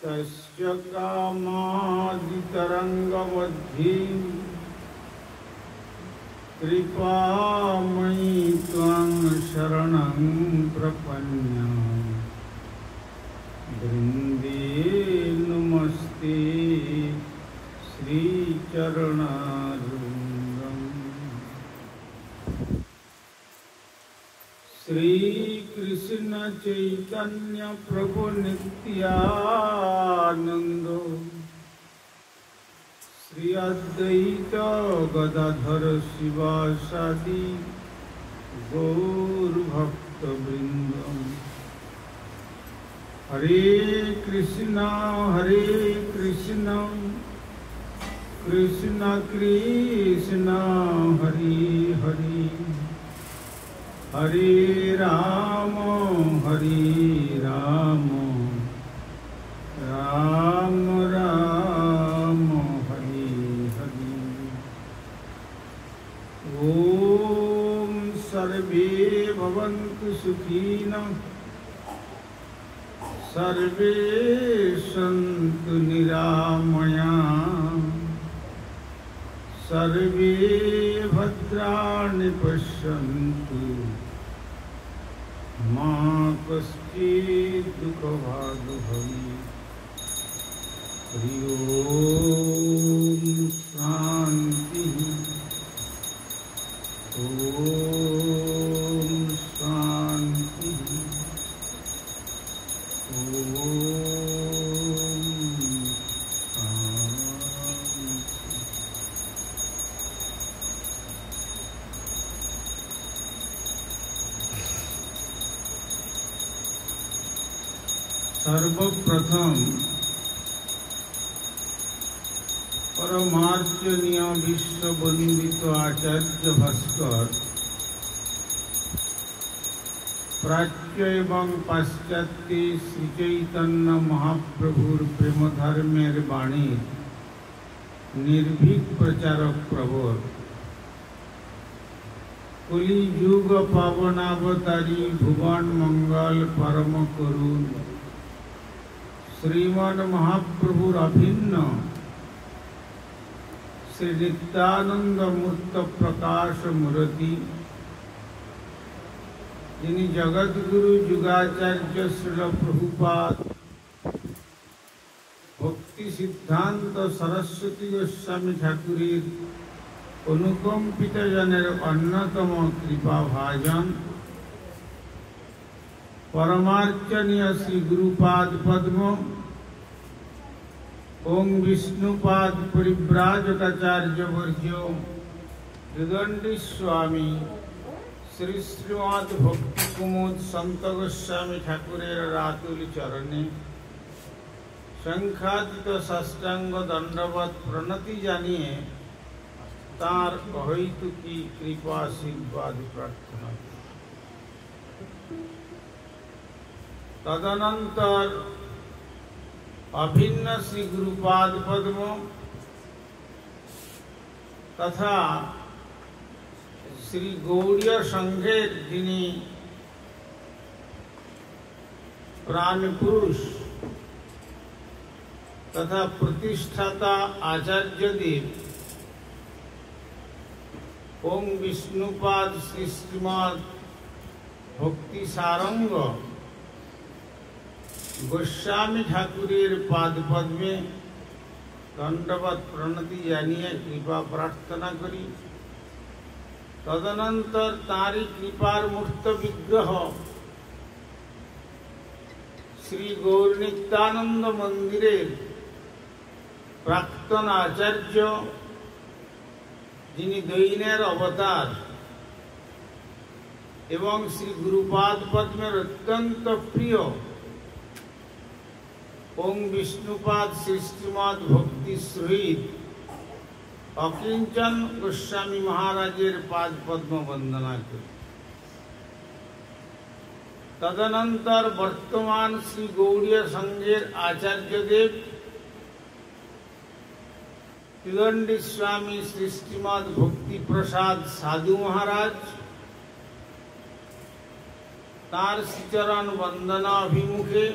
तस्य कामादितरङ्गमध्ये कृपामयि त्वां शरणं प्रपन्ना वृन्दे नमस्ते श्रीचरणारविन्दम्। श्री कृष्ण चैतन्य प्रभु नित्यानंद श्री अद्वैत गदाधर शिवासादि गौर भक्त वृंद। हरे कृष्ण कृष्ण कृष्ण हरे हरे हरे राम राम राम हरे हरे। ओम सर्वे भवन्तु सुखिनः सर्वे सन्तु निरामयाः सर्वे भद्राणि पश्यन्तु मा कश्चित् दुःखभाग् भवेत्। हरि ओम शांति ओम शांति ओम सर्वप्रथम परमार्चनीय विश्व वंदित आचार्य भास्कर प्राच्य एवं पाश्चात्य श्री चैतन्य महाप्रभुर प्रेम धर्मेर बाणी निर्भीक प्रचारक प्रवर कलि युग पावनावतारी भुवन मंगल परम करुण श्रीमन महाप्रभुर अभिन्न श्री नित्यानंद मूर्त प्रकाश मूर्ति जिनि जगत गुरु जुगाचार्य श्रील प्रभुपाद भक्ति सिद्धांत सरस्वती गोस्वामी ठाकुरेर अनुकंपित जनेर अन्यतम कृपा भाजन परमार्चनीय श्री गुरुपाद पद्म ओं विष्णुपाद परिव्राजकाचार्य वर्यो युगंडी स्वामी श्री श्रीमद भक्ति कुमुद संत गोस्वामी ठाकुरेर रातुल चरणे संख्यातीत साष्टांग दंडवत प्रणति जानिए तार अहैतुकी कृपा आशीर्वाद प्रार्थना। तदनंतर अभिन्न श्री गुरुपाद पद्म तथा श्री गौड़ीय संघेर जिनि प्राण पुरुष तथा प्रतिष्ठाता आचार्य देव ओं विष्णुपाद श्री श्रीमद भक्ति सारंग गोस्वामी ठाकुरेर पाद पद्मे दंडवत प्रणति जानिए कृपा प्रार्थना करी। तदनंतर तारी कृपार मूर्त विग्रह श्री गौर नित्यानंद मंदिरेर प्राक्तन आचार्य जिनि दैनेर अवतार एवं श्री गुरुपाद पद्मेर अत्यंत प्रिय ओं विष्णुपाद श्री श्रीमद भक्ति सहित अकिंचन गोस्वामी महाराजेर पाद पद्म वंदना करी। तदनंतर वर्तमान श्री गौड़ीय संघेर आचार्य देव त्रिदंडी स्वामी श्री श्रीमद भक्ति प्रसाद साधु महाराज তার শ্রীচরণ বন্দনা অভিমুখে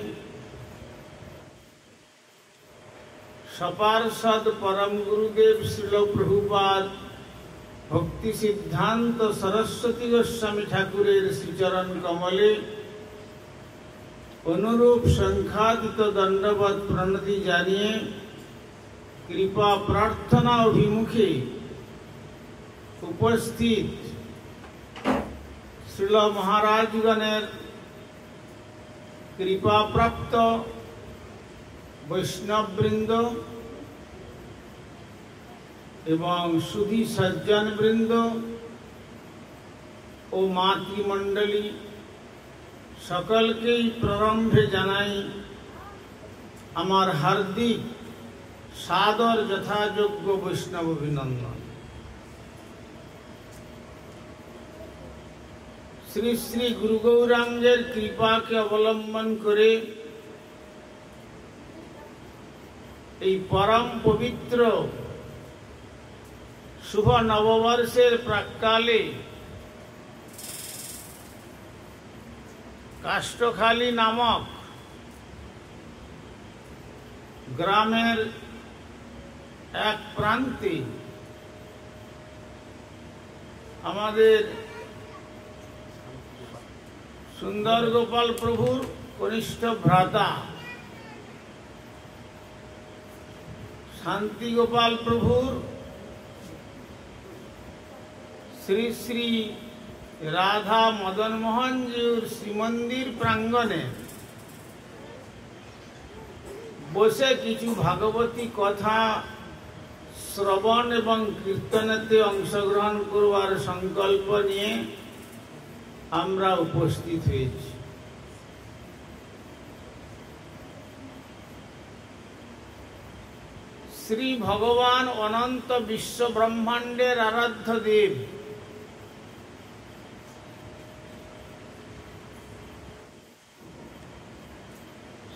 সপার্ষদ পরম গুরুদেব শ্রীল প্রভুপাদ ভক্তি সিদ্ধান্ত সরস্বতী গোস্বামী ঠাকুরের শ্রীচরণ কমলে অনুরূপ সংখ্যাদিত দণ্ডবত প্রণতি জানিয়ে কৃপা প্রার্থনা অভিমুখে উপস্থিত শ্রীল মহারাজগণের কৃপাপ্রাপ্ত বৈষ্ণববৃন্দ এবং সুধী সজ্জনবৃন্দ ও মাতৃমণ্ডলী সকলকেই প্রারম্ভে জানাই আমার হার্দিক সাদর যথাযোগ্য বৈষ্ণব অভিনন্দন। শ্রী শ্রী গুরু গৌরাঙ্গের কৃপাকে অবলম্বন করে এই পরম পবিত্র শুভ নববর্ষের প্রাক্কালে কাষ্ঠখালী নামক গ্রামের এক প্রান্তে আমাদের সুন্দর গোপাল প্রভুর কনিষ্ঠ ভ্রাতা শান্তি গোপাল প্রভুর শ্রী শ্রী রাধা মদন মোহনজিউর শ্রীমন্দির প্রাঙ্গণে বসে কিছু ভাগবতী কথা শ্রবণ এবং কীর্তনেতে অংশগ্রহণ করবার সংকল্প নিয়ে আমরা উপস্থিত হয়েছি। শ্রী ভগবান অনন্ত বিশ্ব ব্রহ্মাণ্ডের আরাধ্য দেব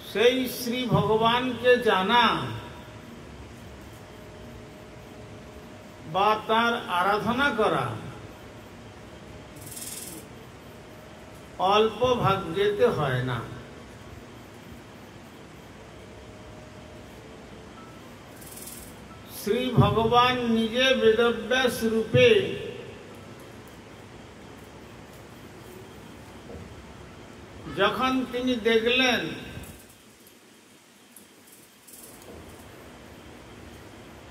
সেই শ্রী ভগবানকে জানা বা তার আরাধনা করা অল্প ভাগ্যেতে হয় না। শ্রী ভগবান নিজে বেদব্যাস রূপে যখন তিনি দেখলেন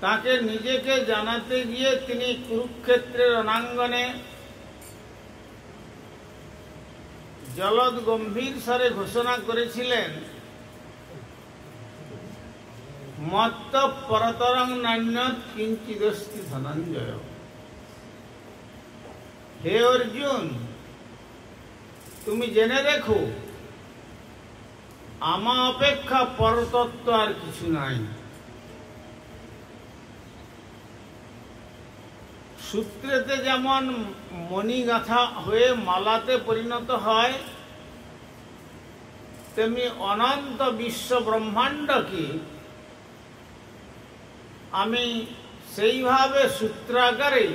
তাকে নিজেকে জানাতে গিয়ে তিনি কুরুক্ষেত্রের রণাঙ্গনে জলদ গম্ভীর স্বরে ঘোষণা করেছিলেন, মত্ত পরতরং নান্যৎ কিঞ্চিদস্তি ধনঞ্জয়। হে অর্জুন, তুমি জেনে রেখো আমা অপেক্ষা পরতত্ত্ব আর কিছু নাই। সূত্রেতে যেমন মণিগাঁথা হয়ে মালাতে পরিণত হয়, তেমনি অনন্ত বিশ্ব ব্রহ্মাণ্ডকে আমি সেইভাবে সূত্রাকারে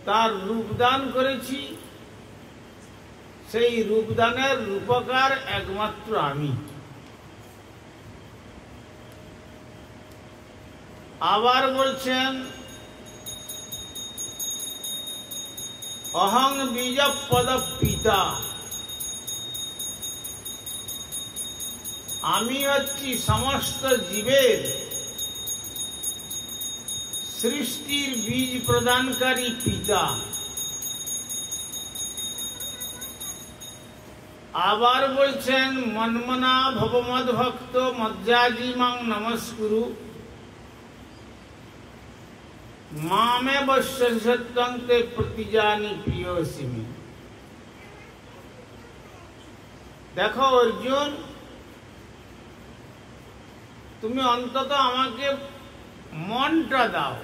তার রূপদান করেছি। সেই রূপদানের রূপকার একমাত্র আমি। আবার বলছেন, অহং বীজপদ পিতা, আমি হচ্ছি সমস্ত জীবের সৃষ্টির বীজ প্রদানকারী পিতা। আবার বলছেন, মন্মনা ভবমদ ভক্ত মজ্জাজিমাং নমস্কুরু মামে বশ্যং তে প্রতিজানি প্রিয়সিমি। দেখো অর্জুন, তুমি অন্তত আমাকে মনটা দাও।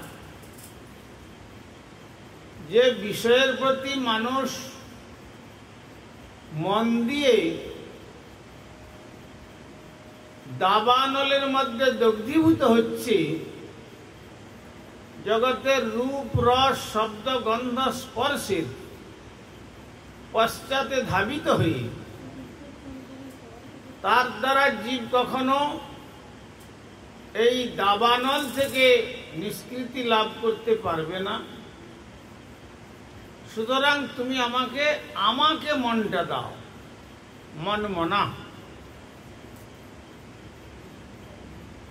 যে বিষয়ের প্রতি মানুষ মন দিয়ে দাবানলের মধ্যে দগ্ধীভূত হচ্ছে, জগতের রূপ রস শব্দ গন্ধ স্পর্শের পশ্চাতে ধাবিত হয়ে তার দ্বারা জীব কখনো এই দাবানল থেকে নিষ্কৃতি লাভ করতে পারবে না। সুতরাং তুমি আমাকে মনটা দাও, মন মনা।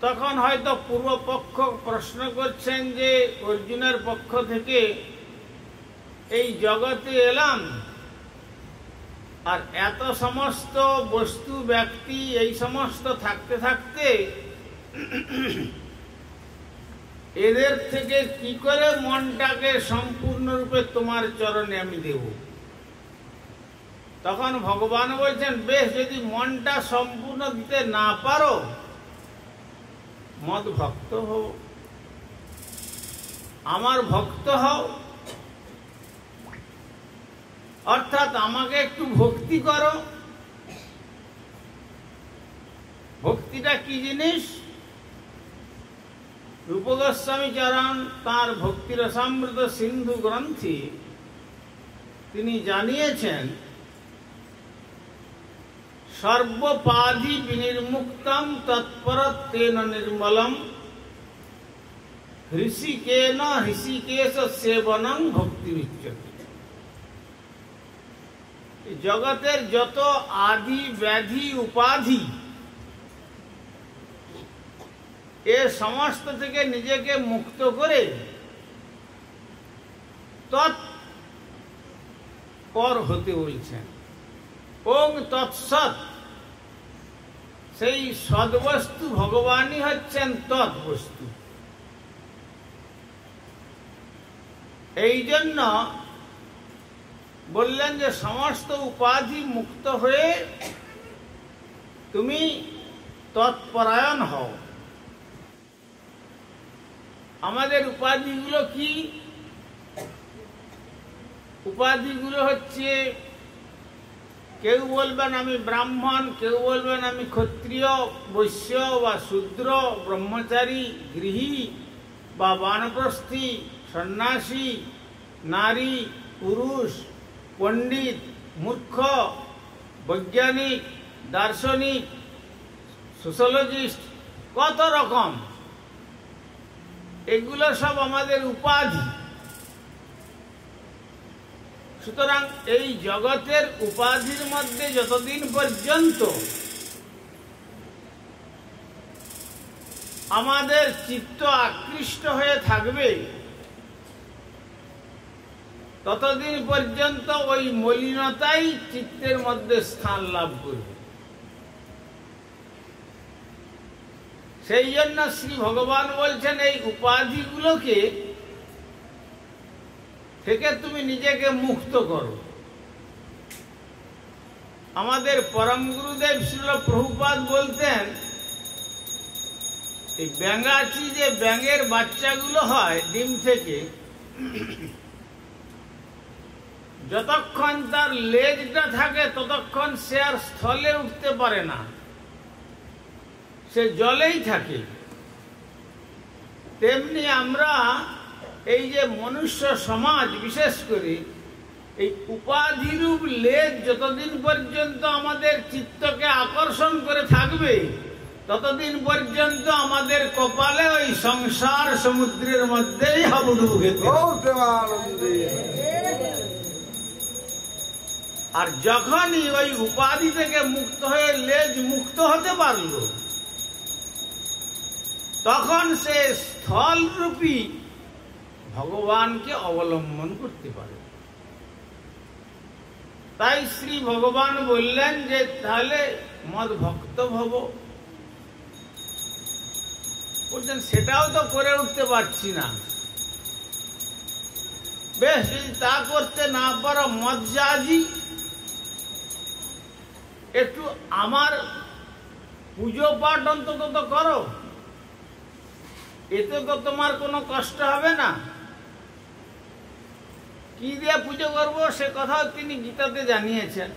তখন হয়তো পূর্বপক্ষ প্রশ্ন করছেন যে অর্জুনের পক্ষ থেকে এই জগতে এলাম, আর এত সমস্ত বস্তু ব্যক্তি এই সমস্ত থাকতে থাকতে এদের থেকে কি করে মনটাকে সম্পূর্ণরূপে তোমার চরণে আমি দেব? তখন ভগবান বলছেন, বেশ, যদি মনটা সম্পূর্ণ দিতে না পারো, মদ ভক্ত হও, আমার ভক্ত হও, অর্থাৎ আমাকে একটু ভক্তি করো। ভক্তিটা কি জিনিস? রূপ গোস্বামী চরণ তাঁর ভক্তি রসামৃত সিন্ধু গ্রন্থে তিনি জানিয়েছেন, সর্বপাধি বিনির্মুক্তম তৎপরত্বেন নির্মলম হৃষিকেন হৃষিকেশ সেবনং ভক্তি উচ্যতে। জগতের যত আদি ব্যাধি উপাধি, এ সমস্ত থেকে নিজেকে মুক্ত করে তৎপর হতে বলছেন। ওং তৎসৎ, সেই সদ্বস্তু ভগবানই হচ্ছেন তৎবস্তু। এই জন্য বললেন যে সমস্ত উপাধি মুক্ত হয়ে তুমি তৎপরায়ণ হও। আমাদের উপাধিগুলো কি? উপাধিগুলো হচ্ছে, কেউ বলবেন আমি ব্রাহ্মণ, কেউ বলবেন আমি ক্ষত্রিয়, বৈশ্য বা শূদ্র, ব্রহ্মচারী, গৃহী বা বানপ্রস্থী, সন্ন্যাসী, নারী, পুরুষ, পণ্ডিত, মূর্খ, বৈজ্ঞানিক, দার্শনিক, সোশ্যোলজিস্ট, কত রকম। এগুলো সব আমাদের উপাধি। সুতরাং এই জগতের উপাধির মধ্যে যতদিন পর্যন্ত আমাদের চিত্ত আকৃষ্ট হয়ে থাকবে, ততদিন পর্যন্ত ওই মলিনতাই চিত্তের মধ্যে স্থান লাভ করবে। সেই জন্য শ্রী ভগবান বলছেন, এই উপাধিগুলোকে থেকে তুমি নিজেকে মুক্ত করো। আমাদের পরম গুরুদেব শ্রীল প্রভুপাদ বলতেন, এই ব্যাঙাচি যে ব্যাঙের বাচ্চাগুলো হয় ডিম থেকে, যতক্ষণ তার লেজটা থাকে ততক্ষণ সে আর স্থলে উঠতে পারে না, সে জলেই থাকে। তেমনি আমরা এই যে মনুষ্য সমাজ, বিশেষ করে এই উপাধিরূপ লেজ যতদিন পর্যন্ত আমাদের চিত্তকে আকর্ষণ করে থাকবে, ততদিন পর্যন্ত আমাদের কপালে ওই সংসার সমুদ্রের মধ্যেই হাবুডুবু খেতে। আর যখনই ওই উপাধি থেকে মুক্ত হয়ে লেজ মুক্ত হতে পারল, তখন সে স্থলরূপী ভগবানকে অবলম্বন করতে পারে। তাই শ্রী ভগবান বললেন যে তাহলে মদ ভক্ত ভব। বলছেন সেটাও তো করে উঠতে পারছি না। বেশ, যদি তা করতে না পারো, মজ্জাজি একটু আমার পুজো পাঠ অন্তত তো করো, এতে তো তোমার কোনো কষ্ট হবে না। কি দিয়ে পুজো করবো সে কথাও তিনি গীতাতে জানিয়েছেন।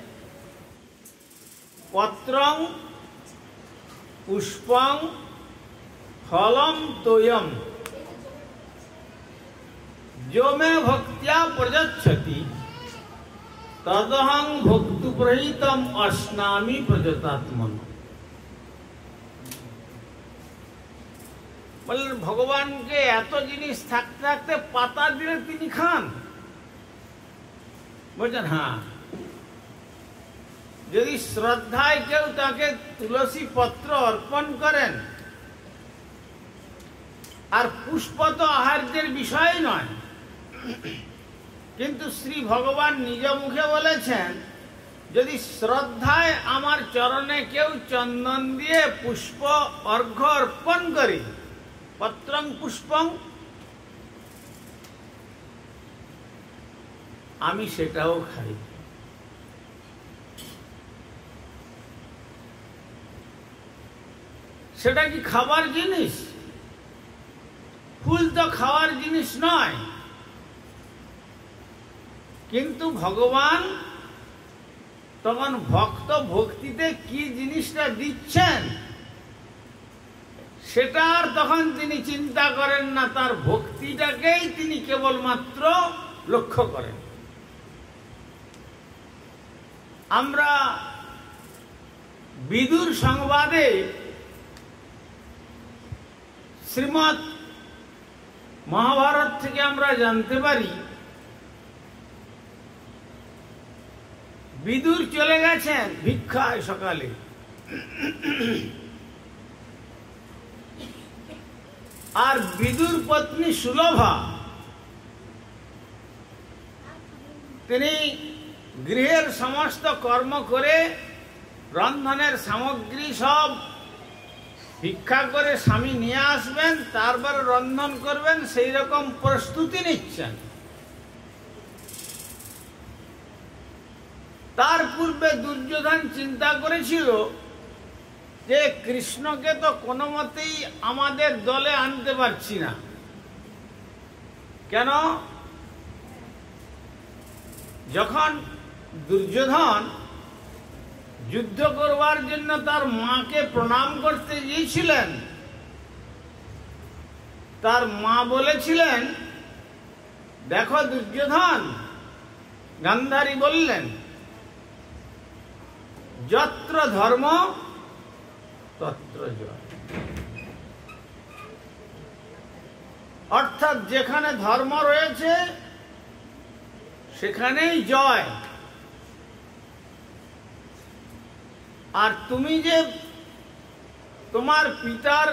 পত্রং পুষ্পং ফলম তোয়ম जो मे भक्त्या प्रयच्छति তদহং ভক্তু প্রহিতম অস্নামি প্রজতাত্মন। বললেন ভগবানকে এত জিনিস থাকতে থাকতে পাতা দিলে তিনি খান? বলছেন হ্যাঁ, যদি শ্রদ্ধায় কেউ তাকে তুলসী পত্র অর্পণ করেন, আর পুষ্প তো আহার্যের বিষয় নয়, কিন্তু শ্রী ভগবান নিজ মুখে বলেছেন যদি শ্রদ্ধায় আমার চরণে কেউ চন্দন দিয়ে পুষ্প অর্ঘ্য অর্পণ করে, পত্রং পুষ্পং, আমি সেটাও খাই। সেটা কি খাবার জিনিস? ফুল তো খাওয়ার জিনিস নয়, কিন্তু ভগবান তখন ভক্ত ভক্তিতে কি জিনিসটা দিচ্ছেন সেটা আর তখন তিনি চিন্তা করেন না, তার ভক্তিটাকেই তিনি কেবলমাত্র লক্ষ্য করেন। আমরা বিদুর সংবাদে শ্রীমৎ মহাভারত থেকে আমরা জানতে পারি বিদুর চলে গেছেন ভিক্ষায় সকালে, আর বিদুর পত্নী সুলভা তিনি গৃহের সমস্ত কর্ম করে রন্ধনের সামগ্রী সব ভিক্ষা করে স্বামী নিয়ে আসবেন, তারপর রন্ধন করবেন, সেই রকম প্রস্তুতি নিচ্ছেন। তার পূর্বে দুর্যোধন চিন্তা করেছিল যে কৃষ্ণকে তো কোনো মতেই আমাদের দলে আনতে পারছি না, কেন? যখন দুর্যোধন যুদ্ধ করবার জন্য তার মাকে প্রণাম করতে গিয়েছিলেন, তার মা বলেছিলেন, দেখো দুর্যোধন, গান্ধারী বললেন, যত্র ধর্ম তত্র জয়, অর্থাৎ যেখানে ধর্ম রয়েছে সেখানেই জয়। আর তুমি যে তোমার পিতার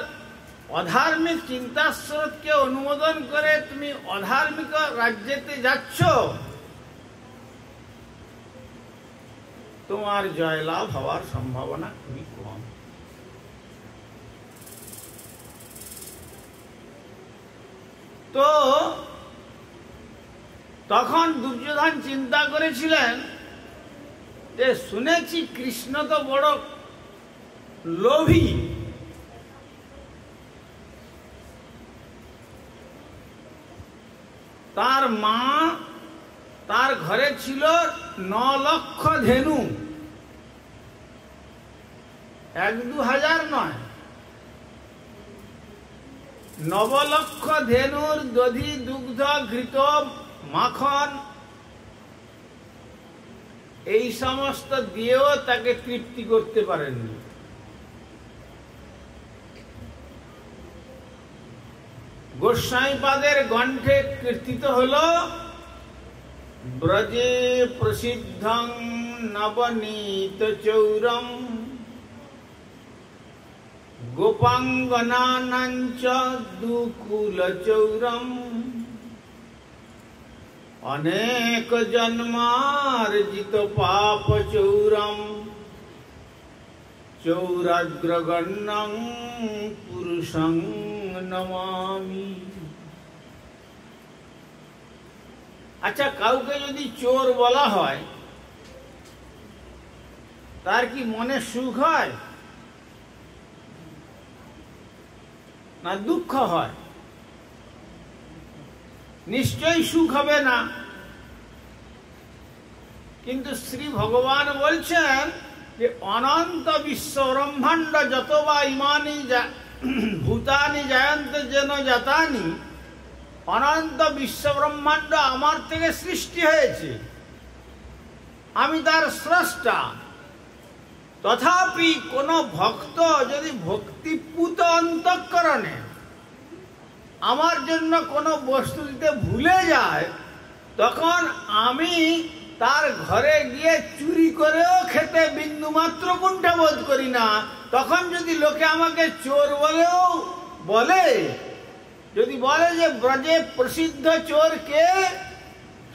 অধার্মিক চিন্তাস্রোতকে অনুমোদন করে তুমি অধার্মিক রাজ্যেতে যাচ্ছ, তোমার জয়লাভ হওয়ার সম্ভাবনা খুবই কম। তো তখন দুর্যোধন চিন্তা করেছিলেন যে শুনেছি কৃষ্ণ তো বড় লোভী, তার মা তার ঘরে ছিল 9 লক্ষ ধেনু, 1-2 নয়, 9 লক্ষ ধেনুর দধি দুগ্ধ ঘৃত মাখন এই সমস্ত দিয়েও তাকে তৃপ্তি করতে পারেননি। গোস্বাইপাদের কণ্ঠে কীর্তিত হল, ব্রজে প্রসিদ্ধং নবনীত চৌরম গোপাঙ্গনানাঞ্চ দুকুল চৌরম অনেক জন্মার্জিত পাপ চৌরম চৌরাগ্রগণ্যং পুরুষং নমামি। আচ্ছা, কাউকে যদি চোর বলা হয় তার কি মনে সুখ হয় না দুঃখ হয়? নিশ্চয়ই সুখ হবে না। কিন্তু শ্রী ভগবান বলছেন যে অনন্ত বিশ্ব ব্রহ্মাণ্ড যত বা ইমানি ভূতানি জায়ন্তে যেন জাতানি, অনন্ত বিশ্ব ব্রহ্মাণ্ড আমার থেকে সৃষ্টি হয়েছে। আমি তার স্রষ্টা। তথাপি কোন ভক্ত যদি ভক্তিপূত অন্তঃকরণে আমার জন্য কোনো বস্তু দিতে ভুলে যায়, তখন আমি তার ঘরে গিয়ে চুরি করেও খেতে বিন্দুমাত্র কুণ্ঠা বোধ করি না। তখন যদি লোকে আমাকে চোর বলেও বলে, যদি বলে যে ব্রজে প্রসিদ্ধ চোর কে,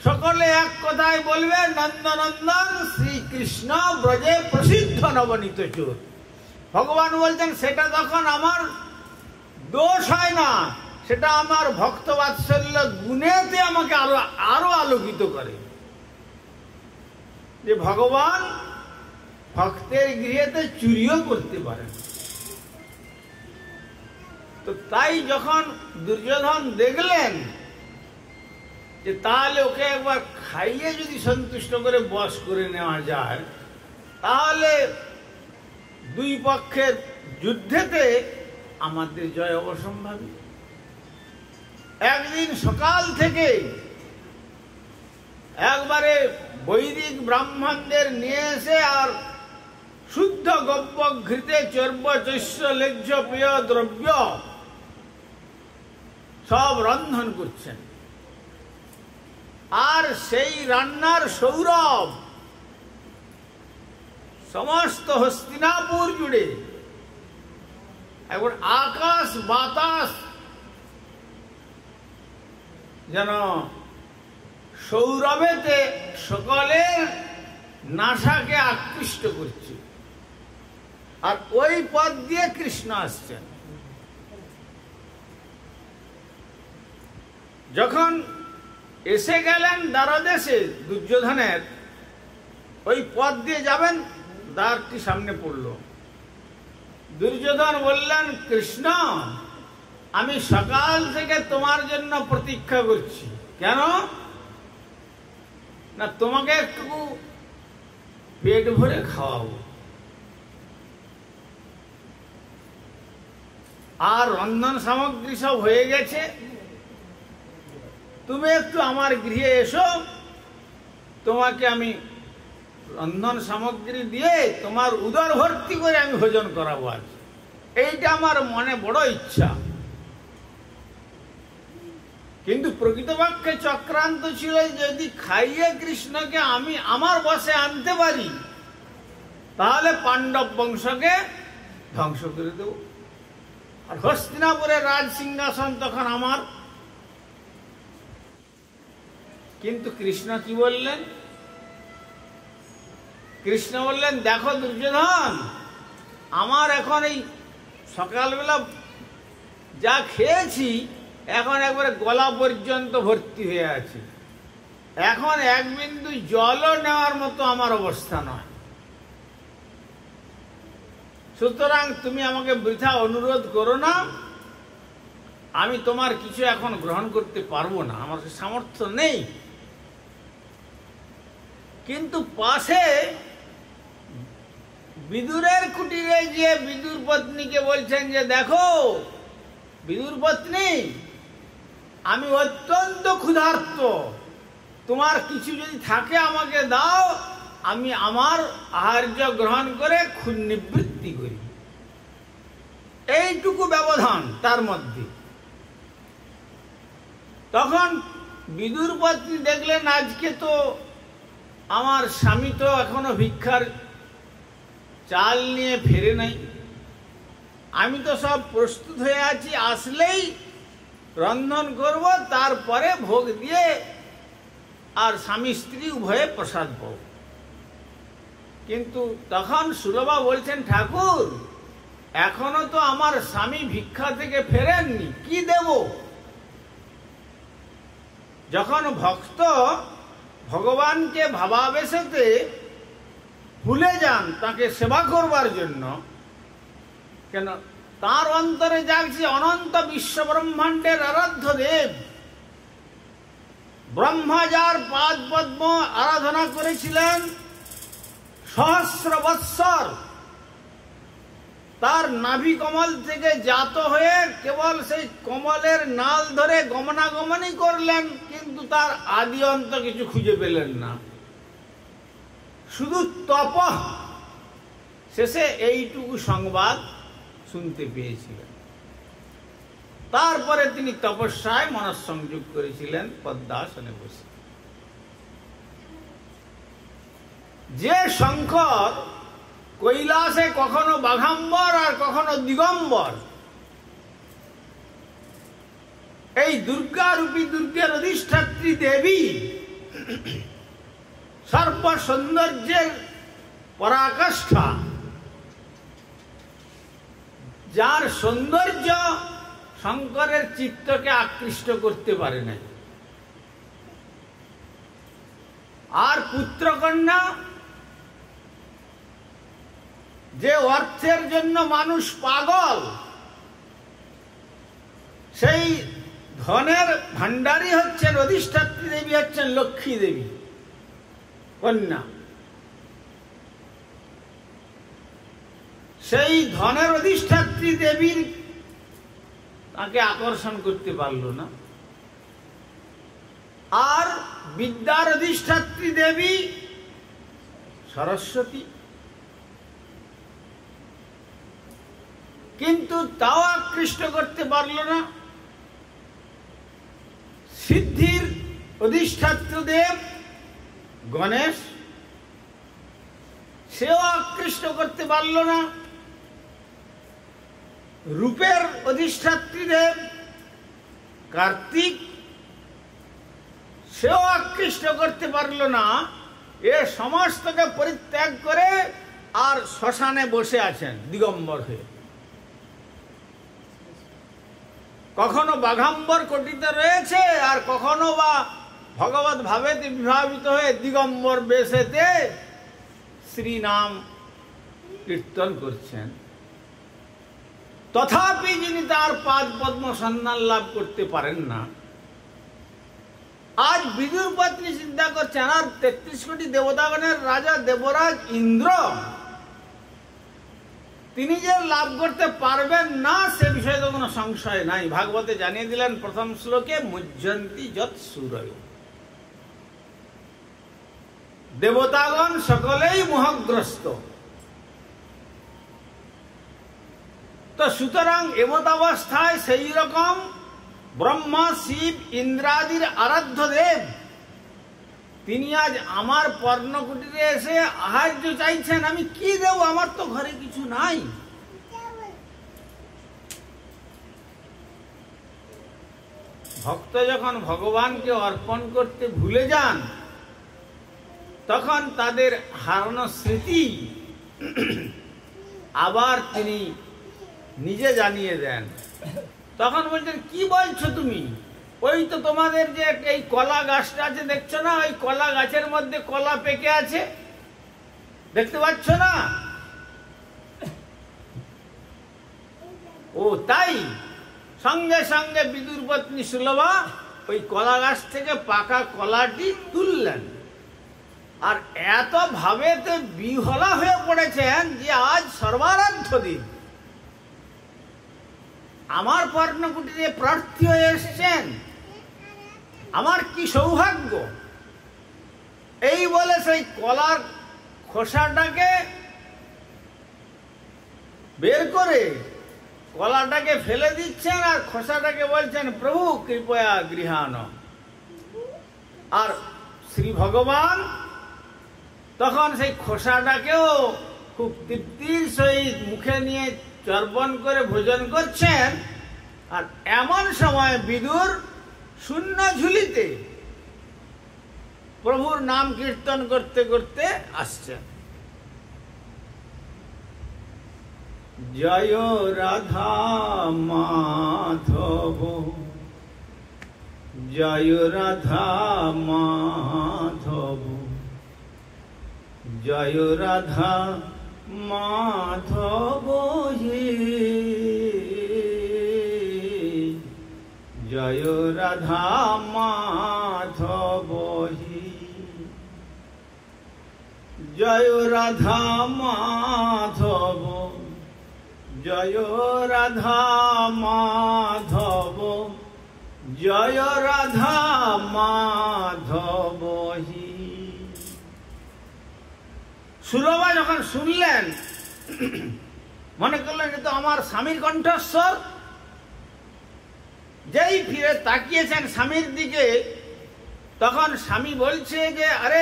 সকলে এক কথায় বলবে নন্দনন্দন শ্রীকৃষ্ণ ব্রজে প্রসিদ্ধ নবনীত চোর। ভগবান বলছেন সেটা তখন আমার দোষ হয় না, সেটা আমার ভক্তবাৎসল্য গুণেতে আমাকে আরো আলোকিত করে যে ভগবান ভক্তের গৃহেতে চুরিও করতে পারেন। তো তাই যখন দুর্যোধন দেখলেন যে তাহলে ওকে একবার খাইয়ে যদি সন্তুষ্ট করে বশ করে নেওয়া যায়, তাহলে দুই পক্ষের যুদ্ধেতে আমাদের জয় অবসম্ভাবী। একদিন সকাল থেকে একবারে বৈদিক ব্রাহ্মণদের নিয়ে এসে আর শুদ্ধ গব্য ঘৃতে চর্ব চৈশ্য লেজ্জ পেয় দ্রব্য সব রন্ধন করছেন। আর সেই রান্নার সৌরভ সমস্ত হস্তিনাপুর জুড়ে এখন আকাশ বাতাস যেন সৌরভেতে সকলের নাসাকে আকৃষ্ট করছে। আর ওই পথ দিয়ে কৃষ্ণ আসছেন। যখন এসে গেলেন দ্বারদেশে দুর্যোধনের, ওই পথ দিয়ে যাবেন, দ্বারটি সামনে পড়ল। দুর্যোধন বললেন, কৃষ্ণ আমি সকাল থেকে তোমার জন্য প্রতীক্ষা করছি। কেন না, তোমাকে একটু পেট ভরে খাওয়াবো, আর রন্ধন সামগ্রী সব হয়ে গেছে, তুমি একটু আমার গৃহে এসো, তোমাকে আমি রন্ধন সামগ্রী দিয়ে তোমার উদর ভর্তি করে আমি ভোজন করাবো আজ। এইটা আমার মনে বড় ইচ্ছা। কিন্তু প্রকৃতপক্ষে চক্রান্ত ছিল যদি খাইয়ে কৃষ্ণকে আমি আমার বশে আনতে পারি, তাহলে পাণ্ডব বংশকে ধ্বংস করে দেব, আর হস্তিনাপুরের রাজ সিংহাসন তখন আমার। কিন্তু কৃষ্ণ কি বললেন? কৃষ্ণ বললেন, দেখো দুর্যোধন, আমার এখন এই সকালবেলা যা খেয়েছি এখন একবারে গলা পর্যন্ত ভর্তি হয়ে আছে, এখন এক বিন্দু জলও নেওয়ার মতো আমার অবস্থা নয়। সুতরাং তুমি আমাকে বৃথা অনুরোধ করো না, আমি তোমার কিছু এখন গ্রহণ করতে পারবো না, আমার সামর্থ্য নেই। কিন্তু পাশে বিদুরের কুটিরে গিয়ে বিদুর পত্নীকে বলছেন যে দেখো বিদুর পত্নী, আমি অত্যন্ত ক্ষুধার্ত, তোমার কিছু যদি থাকে আমাকে দাও, আমি আমার আহার্য গ্রহণ করে ক্ষুধ নিবৃত্তি করি। এইটুকু ব্যবধান তার মধ্যে। তখন বিদুর পত্নী দেখলেন আজকে তো আমার স্বামী তো এখনো ভিক্ষার চাল নিয়ে ফেরে নাই, আমি তো সব প্রস্তুত হয়ে আছি, আসলেই রন্ধন করব, তারপরে ভোগ দিয়ে আর স্বামী স্ত্রী উভয়ে প্রসাদ পাব। কিন্তু তখন সুলভা বলছেন, ঠাকুর এখনো তো আমার স্বামী ভিক্ষা থেকে ফেরেননি, কি দেব? যখন ভক্ত ভগবানকে ভাবাবেশতে ভুলে যান তাকে সেবা করবার জন্য, কেন তার অন্তরে জাগছে অনন্ত বিশ্ব ব্রহ্মাণ্ডের আরাধ্য দেব। ব্রহ্মা যার পাদ পদ্ম আরাধনা করেছিলেন সহস্র বৎসর, তার নাভি কমল থেকে জাত হয়ে কেবল সেই কমলের নাল ধরে গমনাগমনই করলেন, কিন্তু তার আদি অন্ত কিছু খুঁজে পেলেন না। শুধু তপঃ, শেষে এইটুকু সংবাদ শুনতে পেয়েছিলেন। তারপরে তিনি তপস্যায় মনঃসংযোগ করেছিলেন পদ্মাসনে বসে। যে শঙ্কর কৈলাসে কখনো বাঘাম্বর আর কখনো দিগম্বর, এই দুর্গা রূপী দুর্গের অধিষ্ঠাত্রী দেবী, সর্ব সৌন্দর্যের পরাকাষ্ঠা, যার সৌন্দর্য শঙ্করের চিত্তকে আকৃষ্ট করতে পারে না, আর পুত্রকন্যা, যে অর্থের জন্য মানুষ পাগল, সেই ধনের ভান্ডারী হচ্ছেন অধিষ্ঠাত্রী দেবী, হচ্ছেন লক্ষ্মী দেবী কন্যা। সেই ধনের অধিষ্ঠাত্রী দেবীর তাকে আকর্ষণ করতে পারল না। আর বিদ্যার অধিষ্ঠাত্রী দেবী সরস্বতী, কিন্তু তাও আকৃষ্ট করতে পারল না। সিদ্ধির অধিষ্ঠাত্র দেব গণেশ, সেও আকৃষ্ট করতে পারল না। রূপের অধিষ্ঠাত্রী দেব কার্তিক, সেও আকৃষ্ট করতে পারল না। এ সমস্তকে পরিত্যাগ করে আর শ্মশানে বসে আছেন দিগম্বর হয়ে। কখনো বাঘাম্বর কোটিতে রয়েছে, আর কখনো বা ভগবত ভাবেতে বিভাবিত হয়ে দিগম্বর বেশেতে শ্রী নাম কীর্তন করছেন। তথাপি যিনি তার পাদ পদ্ম সন্ধান লাভ করতে পারেন না। আজ বিদুর পত্নী চিন্তা করছেন, আর ৩৩ কোটি দেবতাগণের রাজা দেবরাজ ইন্দ্র, তিনি যে লাভ করতে পারবেন না সে বিষয়ে তো কোনো সংশয় নাই। ভাগবতে জানিয়ে দিলেন প্রথম শ্লোকে, মুহ্যন্তি যৎ সুরয়, দেবতাগণ সকলেই মোহগ্রস্ত। তো সুতরাং এমতাবস্থায় সেই রকম ব্রহ্মা, শিব, ইন্দ্রাদির আরাধ্য দেব, তিনি আজ আমার পর্ণকুটিরে এসে আহার্য চাইছেন। আমি কি দেব? আমার তো ঘরে কিছু নাই। ভক্ত যখন ভগবানকে অর্পণ করতে ভুলে যান, তখন তাদের হারানো স্মৃতি আবার তিনি নিজে জানিয়ে দেন। তখন বলছেন, কি বলছো তুমি? ওই তো তোমাদের যে এই কলা গাছটা আছে দেখছো না, ওই কলা গাছের মধ্যে কলা পেকে আছে, দেখতে পাচ্ছ না? ও তাই? সঙ্গে সঙ্গে বিদুর পত্নী সুলভা ওই কলা গাছ থেকে পাকা কলাটি তুললেন, আর এত ভাবেতে বিহলা হয়ে পড়েছেন যে আজ সর্বারাধ্য দিন, আমার পর্ণকুটিরে প্রার্থী হয়ে এসেছেন, আমার কি সৌভাগ্য। এই বলে সেই কলার খোসাটাকে বের করে কলাটাকে ফেলে দিচ্ছেন, আর খোসাটাকে বলছেন, প্রভু কৃপয়া গৃহান। আর শ্রী ভগবান তখন সেই খোসাটাকেও খুব তৃপ্তির সহিত মুখে নিয়ে চর্বণ করে ভোজন করছেন। আর এমন সময় বিদুর শূন্য ঝুলিতে প্রভুর নাম কীর্তন করতে করতে আসছেন। জয় রাধা মাধব, জয় রাধা মাধব, জয় রাধা মাধব হে, জয় রাধা মাধব হে, জয় রাধা মাধব, জয় রাধা মাধব, জয় রাধা মাধব হে। সুরমা যখন শুনলেন মনে করলেন এটা তো আমার স্বামীর কণ্ঠস্বর। যেই ফিরে তাকিয়েছেন স্বামীর দিকে, তখন স্বামী বলছে যে আরে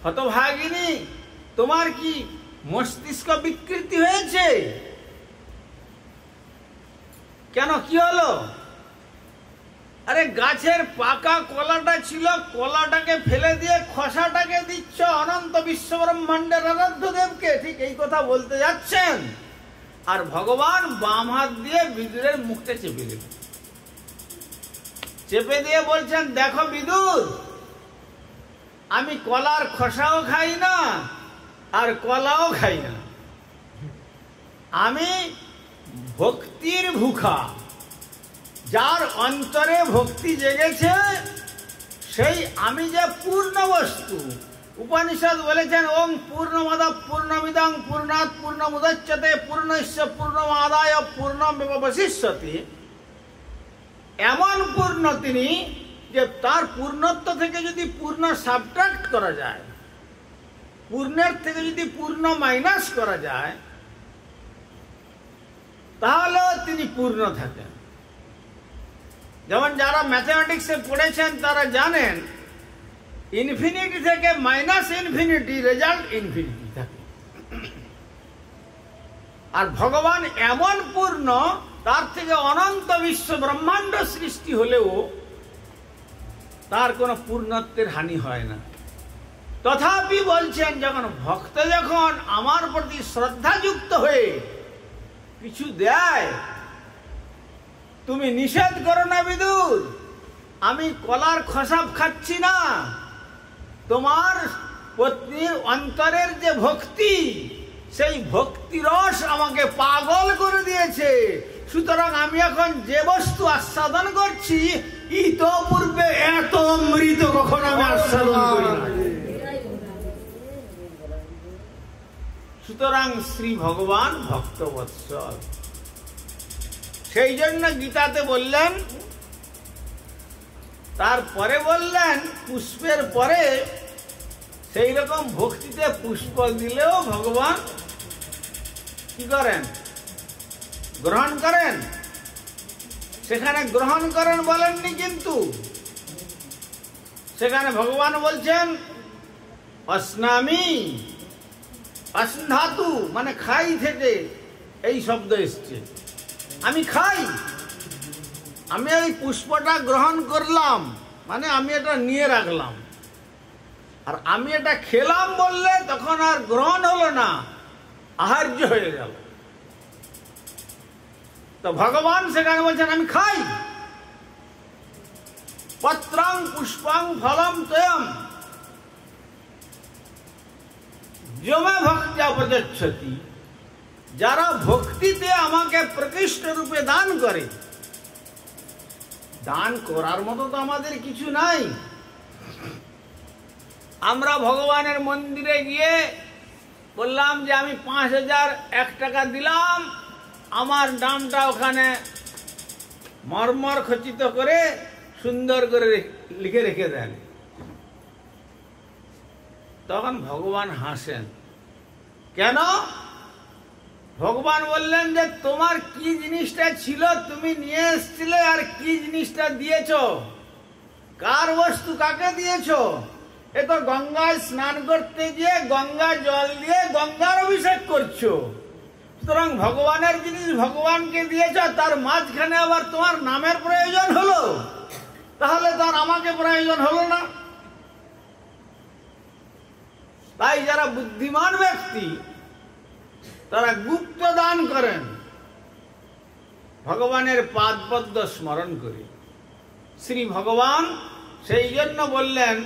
হতভাগিনী, তোমার কি মস্তিষ্ক বিকৃতি হয়েছে? কেন, কি হলো? আরে গাছের পাকা কলাটা ছিল, কলাটাকে ফেলে দিয়ে খোসাটাকে দিচ্ছ অনন্ত বিশ্ব ব্রহ্মাণ্ডের আরাধ্য দেবকে। ঠিক এই কথা বলতে যাচ্ছেন, আর ভগবান বাম হাত দিয়ে বিদুরের মুখটা চেপে দিলেন। চেপে দিয়ে বলছেন, দেখো বিদুর, আমি কলার খোসাও খাই না আর কলাও খাই না, আমি ভক্তির ভুখা। যার অন্তরে ভক্তি জেগেছে সেই আমি যে পূর্ণ বস্তু। উপনিষদ বলেছেন, ওং পূর্ণমদ পূর্ণমিদং পূর্ণাৎ পূর্ণমুদচ্যতে পূর্ণস্য পূর্ণমাদায় পূর্ণমেবাবশিষ্যতি। এমন পূর্ণ তিনি যে তার পূর্ণত্ব থেকে যদি পূর্ণ সাবট্রাক্ট করা যায়, পূর্ণের থেকে যদি পূর্ণ মাইনাস করা যায়, তাহলেও তিনি পূর্ণ থাকেন। যেমন যারা ম্যাথমেটিক্সে পড়েছেন তারা জানেন, ইনফিনিটি থেকে মাইনাস ইনফিনিটি রেজাল্ট ইনফিনিটি থাকে। আর ভগবান এমন পূর্ণ, তার থেকে অনন্ত বিশ্ব ব্রহ্মাণ্ড সৃষ্টি হলেও তার কোনো পূর্ণত্বের হানি হয় না। তথাপি বলছেন, যখন ভক্ত যখন আমার প্রতি শ্রদ্ধাযুক্ত হয়ে কিছু দেয়, তুমি নিষেধ করো না বিদুর, আমি কলার খোসা খাচ্ছি না। তোমার পত্নীর অন্তরের যে ভক্তি, সেই ভক্তি রস আমাকে পাগল করে দিয়েছে। সুতরাং আমি এখন যে বস্তু আস্বাদন করছি, ইতপূর্বে এত অমৃত কখনো আমি আস্বাদন করি না। সুতরাং শ্রী ভগবান ভক্তবৎসল। সেই জন্য গীতাতে বললেন, তারপরে বললেন পুষ্পের পরে সেই রকম ভক্তিতে পুষ্প দিলেও ভগবান কি করেন? গ্রহণ করেন। সেখানে গ্রহণ করেন বলেননি, কিন্তু সেখানে ভগবান বলছেন অস্নামি। অস্নাতু মানে খাই থেকে এই শব্দ এসছে। আমি খাই, আমি এই পুষ্পটা গ্রহণ করলাম, মানে আমি এটা নিয়ে রাখলাম। আর আমি এটা খেলাম বললে তখন আর গ্রহণ হলো না, আহার্য হয়ে গেল। তো ভগবান সেখানে বলছেন আমি খাই। পত্রং পুষ্পং ফলম তয়ম যমে ভক্ত্যা প্রযচ্ছতি। যারা ভক্তিতে আমাকে প্রকৃষ্ট রূপে দান করে, দান করার মতো তো আমাদের কিছু নাই। আমরা ভগবানের মন্দিরে গিয়ে বললাম যে আমি 5001 টাকা দিলাম, আমার নামটা ওখানে মর্মর খচিত করে সুন্দর করে লিখে রেখে দেন। তখন ভগবান হাসেন। কেন? ভগবান বললেন যে তোমার কি জিনিসটা ছিল তুমি নিয়ে এসছিলে, আর কি জিনিসটা দিয়েছ, কার বস্তু কাকে দিয়েছ। এ তো গঙ্গায় স্নান করতে গিয়ে গঙ্গা জল দিয়ে গঙ্গার অভিষেক করছো। সুতরাং ভগবানের জিনিস ভগবানকে দিয়েছ, তার মাঝখানে আবার তোমার নামের প্রয়োজন হলো, তাহলে তার আমাকে প্রয়োজন হলো না। তাই যারা বুদ্ধিমান ব্যক্তি তারা গুপ্ত দান করেন, ভগবানের পাদপদ্ম স্মরণ করে। শ্রী ভগবান সেই জন্য বললেন,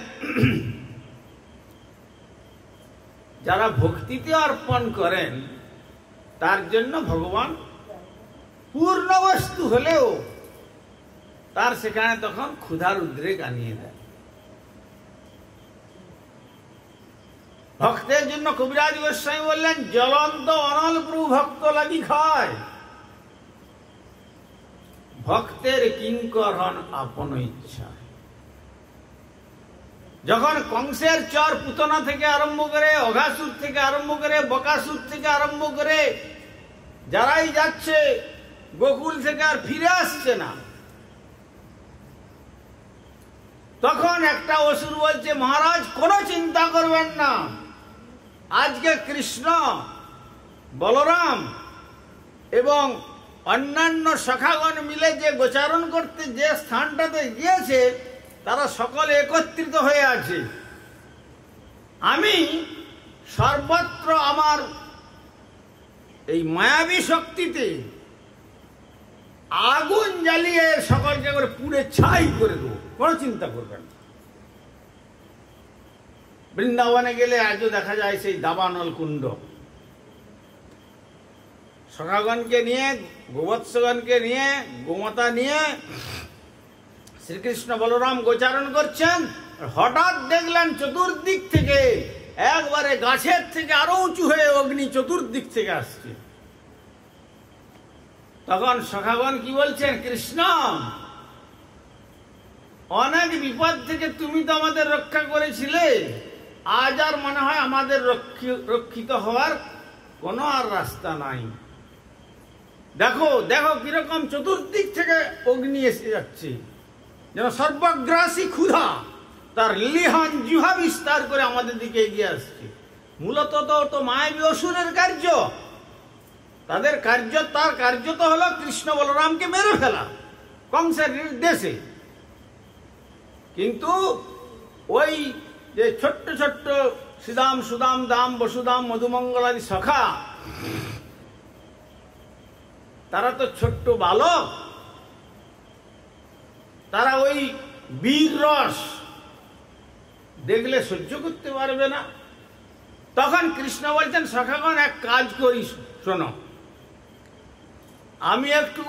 যারা ভক্তিতে অর্পণ করেন তার জন্য ভগবান পূর্ণ বস্তু হলেও তার সেখানে তখন ক্ষুধার উদ্রেক আনিয়ে দেয়। ভক্তের জন্য কবিরাজ গোস্বামী বললেন, জ্বলন্ত অনল প্রভু ভক্ত লাগি খায়, ভক্তের কিঙ্কর হন আপন ইচ্ছা। যখন কংসের চর পুতনা থেকে আরম্ভ করে, অঘাসুর থেকে আরম্ভ করে, বকাসুর থেকে আরম্ভ করে যারাই যাচ্ছে গোকুল থেকে আর ফিরে আসছে না, তখন একটা অসুর বলছে, মহারাজ কোনো চিন্তা করবেন না, আজকে কৃষ্ণ, বলরাম এবং অন্যান্য সখাগণ মিলে যে গোচারণ করতে যে স্থানটাতে গিয়েছে তারা সকলে একত্রিত হয়ে আছে। আমি সর্বত্র আমার এই মায়াবী শক্তিতে আগুন জ্বালিয়ে সকলকে করে পুড়ে ছাই করে দেবো, কোনো চিন্তা করবেন না। বৃন্দাবনে গেলে আজও দেখা যায় সেই দাবানল কুণ্ড, সখাগণকে নিয়ে, গোবৎসগণকে নিয়ে, গোমাতা নিয়ে শ্রীকৃষ্ণ বলরাম গোচারণ করছেন। হঠাৎ দেখলেন চতুর্দিক থেকে, একবারে গাছের থেকে আরো উঁচু হয়ে অগ্নি চতুর্দিক থেকে আসছে। তখন সখাগণ কি বলছেন, কৃষ্ণ, অনেক বিপদ থেকে তুমি তো আমাদের রক্ষা করেছিলে, আজ আর মনে হয় আমাদের রক্ষিত হওয়ার কোনো আর রাস্তা নাই। দেখো দেখো কিরকম চতুর্দিক থেকে অগ্নি এসে যাচ্ছে, যেন সর্বগ্রাসী ক্ষুধা তার লিহান জিহ্বা বিস্তার করে আমাদের দিকে এগিয়ে আসছে। মূলত তো মায়াবী অসুরের কার্য, তাদের কার্য, তার কার্য তো হলো কৃষ্ণ বলরামকে মেরে ফেলা কংসের নির্দেশে। কিন্তু ওই যে ছোট্ট ছোট্ট শ্রীদাম, সুদাম, দাম, বসুদাম, মধুমঙ্গলাদি সখা, তারা তো ছোট্ট বালক, তারা ওই বীর রস দেখলে সহ্য করতে পারবে না। তখন কৃষ্ণ বলছেন, সখাগণ এক কাজ করি, শোনো, আমি একটু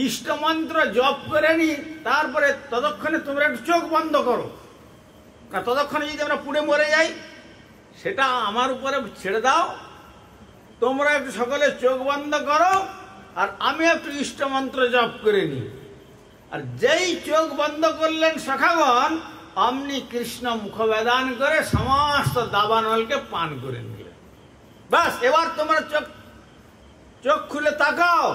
ইষ্টমন্ত্র জপ করে নি, তারপরে ততক্ষণে তোমরা একটু চোখ বন্ধ করো, ততক্ষণে যদি আমরা পুড়ে মরে যাই সেটা আমার উপরে ছেড়ে দাও, তোমরা একটু সকলে চোখ বন্ধ করো আর আমি একটু ইষ্টমন্ত্র জপ করে নি। আর যেই চোখ বন্ধ করলেন সখাগণ, অমনি কৃষ্ণ মুখবেদান করে সমস্ত দাবানলকে পান করে নিলেন। বাস, এবার তোমরা চোখ খুলে তাকাও,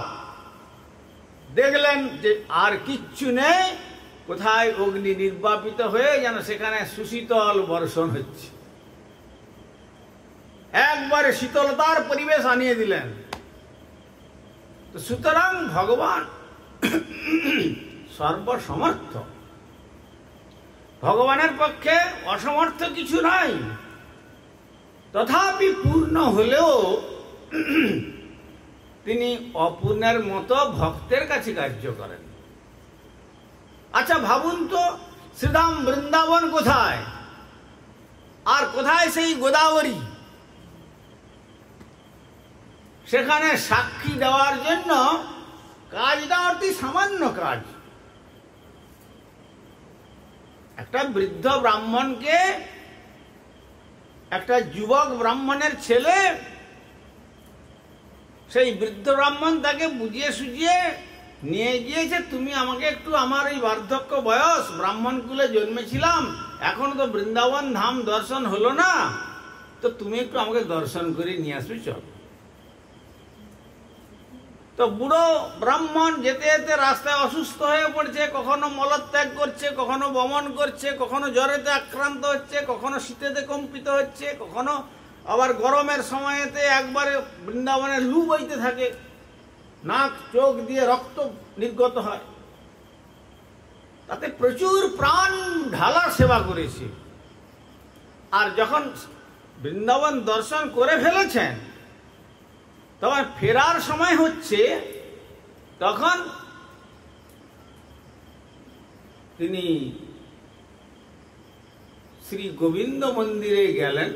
দেখলেন যে আর কিচ্ছু নেই, কোথায় অগ্নি নির্বাপিত হয়ে যেন সেখানে সুশীতল বর্ষণ হচ্ছে, একবারে শীতলতার পরিবেশ আনিয়ে দিলেন। তো সুতরাং ভগবান সর্বসমর্থ, ভগবানের পক্ষে অসমর্থ কিছু নাই। তথাপি পূর্ণ হলেও তিনি অপূর্ণের মতো ভক্তের কাছে কার্য করেন। আচ্ছা ভাবুন তো, শ্রীধাম বৃন্দাবন কোথায়, আর কোথায় সেই গোদাবরী? সেখানে সাক্ষী দেওয়ার জন্য কাজটা অতি সামান্য কাজ। একটা বৃদ্ধ ব্রাহ্মণকে একটা যুবক ব্রাহ্মণের ছেলে, সেই বৃদ্ধ ব্রাহ্মণ তাকে বুঝিয়ে সুঝিয়ে নিয়ে গিয়েছে, তুমি আমাকে একটু, আমার এই বার্ধক্য বয়স, ব্রাহ্মণ কুলে জন্মেছিলাম, এখনো তো বৃন্দাবন ধাম দর্শন হলো না, তো তুমি একটু আমাকে দর্শন করে নিয়ে আসবে, চল। তো বুড়ো ব্রাহ্মণ যেতে যেতে রাস্তায় অসুস্থ হয়ে পড়ছে, কখনো মলত্যাগ করছে, কখনো বমন করছে, কখনো জ্বরেতে আক্রান্ত হচ্ছে, কখনো শীতেতে কম্পিত হচ্ছে, কখনো আবার গরমের সময়তে একবারে বৃন্দাবনের লু বইতে থাকে, নাক চোখ দিয়ে রক্ত নির্গত হয়। তাতে প্রচুর প্রাণ ঢালা সেবা করেছে। আর যখন বৃন্দাবন দর্শন করে ফেলেছেন, তখন ফেরার সময় হচ্ছে, তখন তিনি শ্রী গোবিন্দ মন্দিরে গেলেন।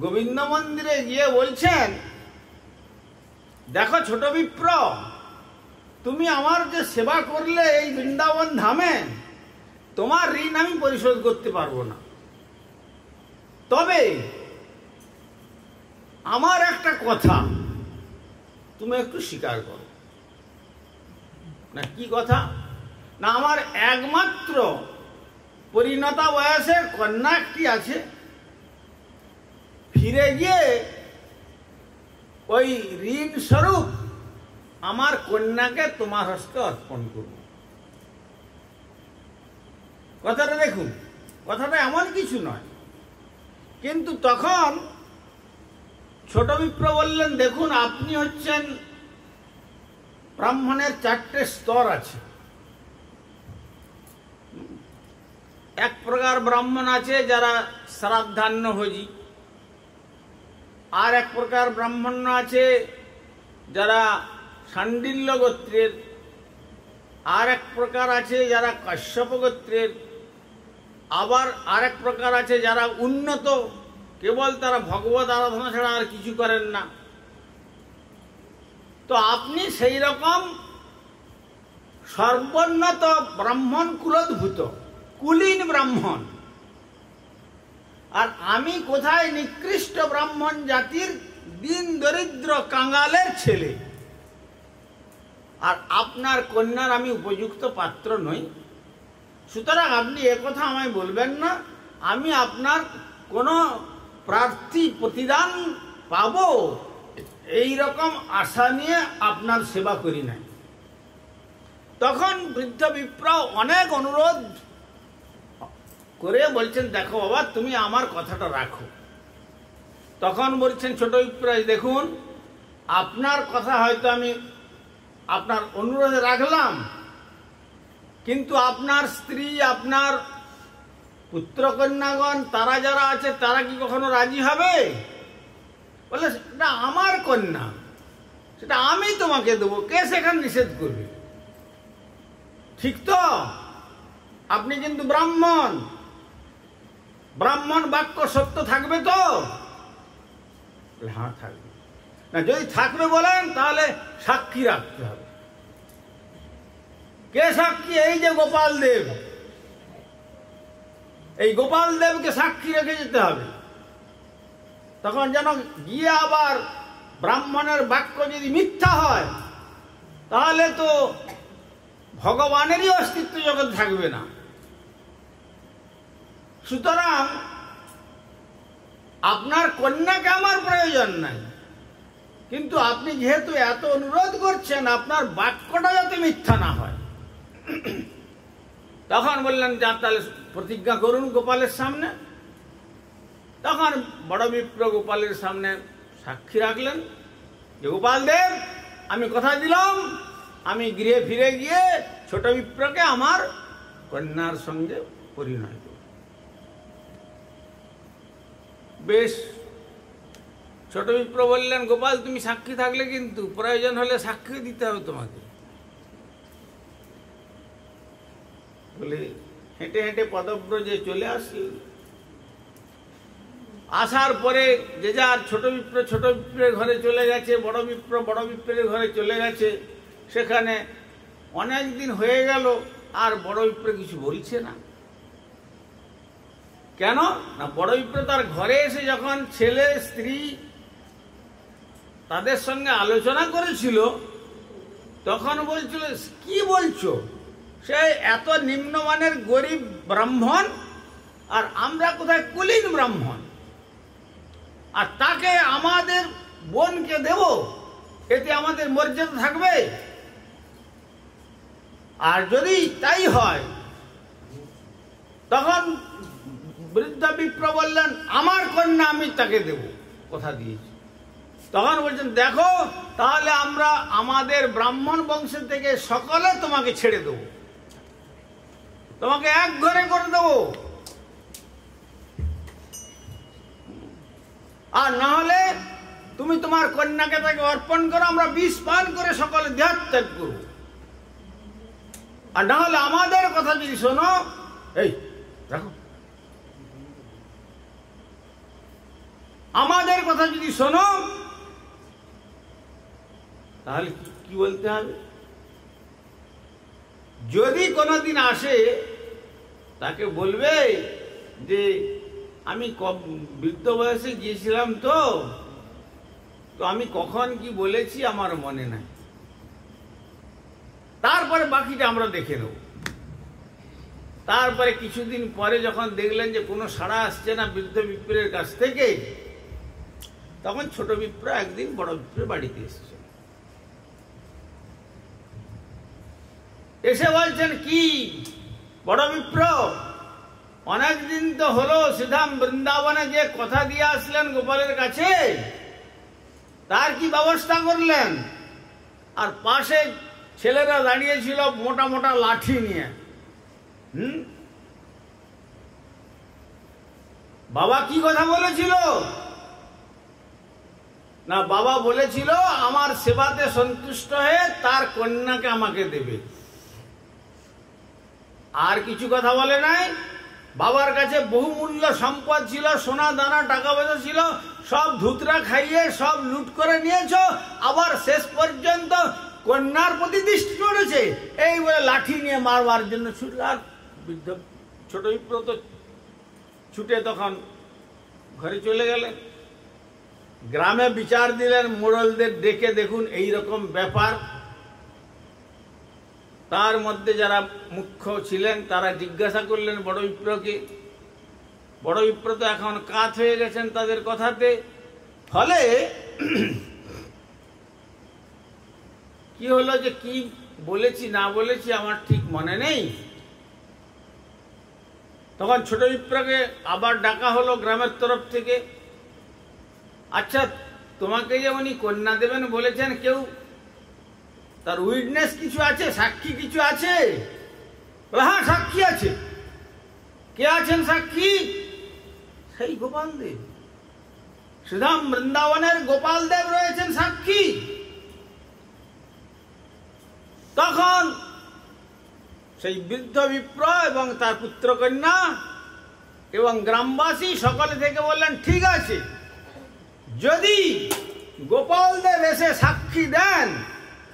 গোবিন্দ মন্দিরে গিয়ে বলছেন, দেখো ছোট বিপ্র, তুমি আমার যে সেবা করলে এই বৃন্দাবন ধামে, তোমার ঋণ আমি পরিশোধ করতে পারবো না, তবে আমার একটা কথা তুমি একটু স্বীকার করো। না, কি কথা? না, আমার একমাত্র পরিণতা বয়সের কন্যা একটি আছে, ফিরে গিয়ে ওই ঋণ স্বরূপ আমার কন্যাকে তোমার হস্তে অর্পণ করব। কথাটা দেখুন, কথাটা এমন কিছু নয়। কিন্তু তখন ছোট বিপ্র বললেন, দেখুন আপনি হচ্ছেন ব্রাহ্মণের 4টে স্তর আছে। এক প্রকার ব্রাহ্মণ আছে যারা শ্রাদ্ধান্নভোজী, আর এক প্রকার ব্রাহ্মণ আছে যারা শাণ্ডিল্য গোত্রের, আর এক প্রকার আছে যারা কাশ্যপ গোত্রের, আবার আরেক প্রকার আছে যারা উন্নত, কেবল তারা ভগবত আরাধনা ছাড়া আর কিছু করেন না। তো আপনি সেই রকম সর্বোন্নত ব্রাহ্মণ কুলোদ্ভূত কুলীন ব্রাহ্মণ, আর আমি কোথায় নিকৃষ্ট ব্রাহ্মণ জাতির দিন দরিদ্র কাঙালের ছেলে, আর আপনার কন্যার আমি উপযুক্ত পাত্র নই। সুতরাং আপনি একথা আমায় বলবেন না, আমি আপনার কোনো প্রার্থী প্রতিদান পাব এই রকম আশা নিয়ে আপনার সেবা করি নাই। তখন বৃদ্ধ বিপ্র অনেক অনুরোধ করে বলছেন, দেখো বাবা তুমি আমার কথাটা রাখো। তখন বলছেন ছোট বিপ্র, দেখুন আপনার কথা হয়তো আমি আপনার অনুরোধে রাখলাম, কিন্তু আপনার স্ত্রী, আপনার পুত্রকন্যাগণ তারা যারা আছে তারা কি কখনো রাজি হবে? বলে সেটা আমার কন্যা, সেটা আমি তোমাকে দেবো, কে সেখানে নিষেধ করবে? ঠিক তো? আপনি কিন্তু ব্রাহ্মণ, ব্রাহ্মণ বাক্য সত্য থাকবে তো? হ্যাঁ থাকবে। না যদি থাকবে বলেন তাহলে সাক্ষী রাখতে হবে। কে সাক্ষী? এই যে গোপাল দেব, এই গোপাল দেবকে সাক্ষী রেখে যেতে হবে। তখন যেন গিয়ে আবার ব্রাহ্মণের বাক্য যদি মিথ্যা হয় তাহলে তো ভগবানেরই অস্তিত্ব জগৎ থাকবে না। সুতরাং আপনার কন্যাকে আমার প্রয়োজন নাই, কিন্তু আপনি যেহেতু এত অনুরোধ করছেন আপনার বাক্যটা যাতে মিথ্যা না হয়। তখন বললেন, যা তাহলে প্রতিজ্ঞা করুন গোপালের সামনে। তখন বড় বিপ্র গোপালের সামনে সাক্ষী রাখলেন যে, গোপাল দেব আমি কথা দিলাম আমি গৃহে ফিরে গিয়ে ছোট বিপ্রকে আমার কন্যার সঙ্গে পরিণয় করব। বেশ। ছোট বিপ্র বললেন, গোপাল তুমি সাক্ষী থাকলে কিন্তু প্রয়োজন হলে সাক্ষী দিতে হবে তোমাকে। বলে হেঁটে হেঁটে পদব্রজে চলে আসলেন। আসার পরে যে যার ছোট বিপ্রের ঘরে চলে গেছে, বড় বিপ্রের ঘরে চলে গেছে। সেখানে অনেক দিন হয়ে গেল আর বড় বিপ্র কিছু বলছে না। কেন না, বড় বিপ্র তার ঘরে এসে যখন ছেলে স্ত্রী তাদের সঙ্গে আলোচনা করেছিল তখন বলছিল, কি বলছো, সে এত নিম্নমানের গরিব ব্রাহ্মণ আর আমরা কোথায় কুলীন ব্রাহ্মণ, আর তাকে আমাদের বোনকে দেব, এতে আমাদের মর্যাদা থাকবে? আর যদি তাই হয় তখন বৃদ্ধ বিপ্র বললেন, আমার কন্যা আমি তাকে দেব, কথা দিয়েছি। তখন বলছেন, দেখো তাহলে আমরা আমাদের ব্রাহ্মণ বংশের থেকে সকলে তোমাকে ছেড়ে দেব, তোমাকে এক ঘরে করে দেব, আর না হলে তুমি তোমার কন্যাকে তাকে অর্পণ করো, আমরা বিষ পান করে সকলে দেহত্যাগ করব। আর না হলে আমাদের কথা যদি শোনো, এই রাখো, আমাদের কথা যদি শোনো তাহলে কি বলতে হবে? যদি কোনোদিন আসে তাকে বলবে যে আমি বৃদ্ধ বয়সে গিয়েছিলাম, তো আমি কখন কি বলেছি আমার মনে নাই, তারপরে বাকিটা আমরা দেখে নেব। তারপরে কিছুদিন পরে যখন দেখলেন যে কোনো সাড়া আসছে না বৃদ্ধ বিপ্রের কাছ থেকে, তখন ছোট বিপ্র একদিন বড় বিপ্রের বাড়িতে এসেছে। এসে বলছেন, কি বড় বিপ্র, অনেকদিন তো হলো শ্রীধাম বৃন্দাবনে যে কথা দিয়ে আসলেন গোপালের কাছে, তার কি ব্যবস্থা করলেন? আর পাশে ছেলেরা দাঁড়িয়েছিল মোটা মোটা লাঠি নিয়ে। বাবা কি কথা বলেছিল? না, বাবা বলেছিল আমার সেবাতে সন্তুষ্ট হয়ে তার কন্যাকে আমাকে দেবে। আর কিছু কথা বলে নাই। বাবার কাছে বহুমূল্য সম্পদ ছিল, সোনা দানা টাকা পয়সা ছিল, সব ধুতরা খাইয়ে সব লুট করে নিয়েছ, আবার শেষ পর্যন্ত কন্যার প্রতি দৃষ্টি পড়েছে, এই বলে লাঠি নিয়ে মারবার জন্য ছুটল। আর বৃদ্ধ ছোট বিপ্র তো ছুটে তখন ঘরে চলে গেলেন। গ্রামে বিচার দিলেন, মোড়লদের ডেকে, দেখুন এই রকম ব্যাপার। তার মধ্যে যারা মুখ্য ছিলেন তারা জিজ্ঞাসা করলেন বড় বিপ্রকে। বড় বিপ্র তো এখন কাত হয়ে গেছেন তাদের কথাতে। ফলে কি হলো, যে কি বলেছি না বলেছি আমার ঠিক মনে নেই। তখন ছোট বিপ্রকে আবার ডাকা হলো গ্রামের তরফ থেকে। আচ্ছা, তোমাকে যে উনি কন্যা দেবেন বলেছেন, কেউ তার উইটনেস কিছু আছে, সাক্ষী কিছু আছে? হ্যাঁ, সাক্ষী আছে। কে আছেন সাক্ষী? সেই গোপাল দেব, শ্রীধাম বৃন্দাবনের গোপাল দেব রয়েছেন সাক্ষী। তখন সেই বৃদ্ধ বিপ্র এবং তার পুত্রকন্যা এবং গ্রামবাসী সকলে থেকে বললেন, ঠিক আছে, যদি গোপাল দেব এসে সাক্ষী দেন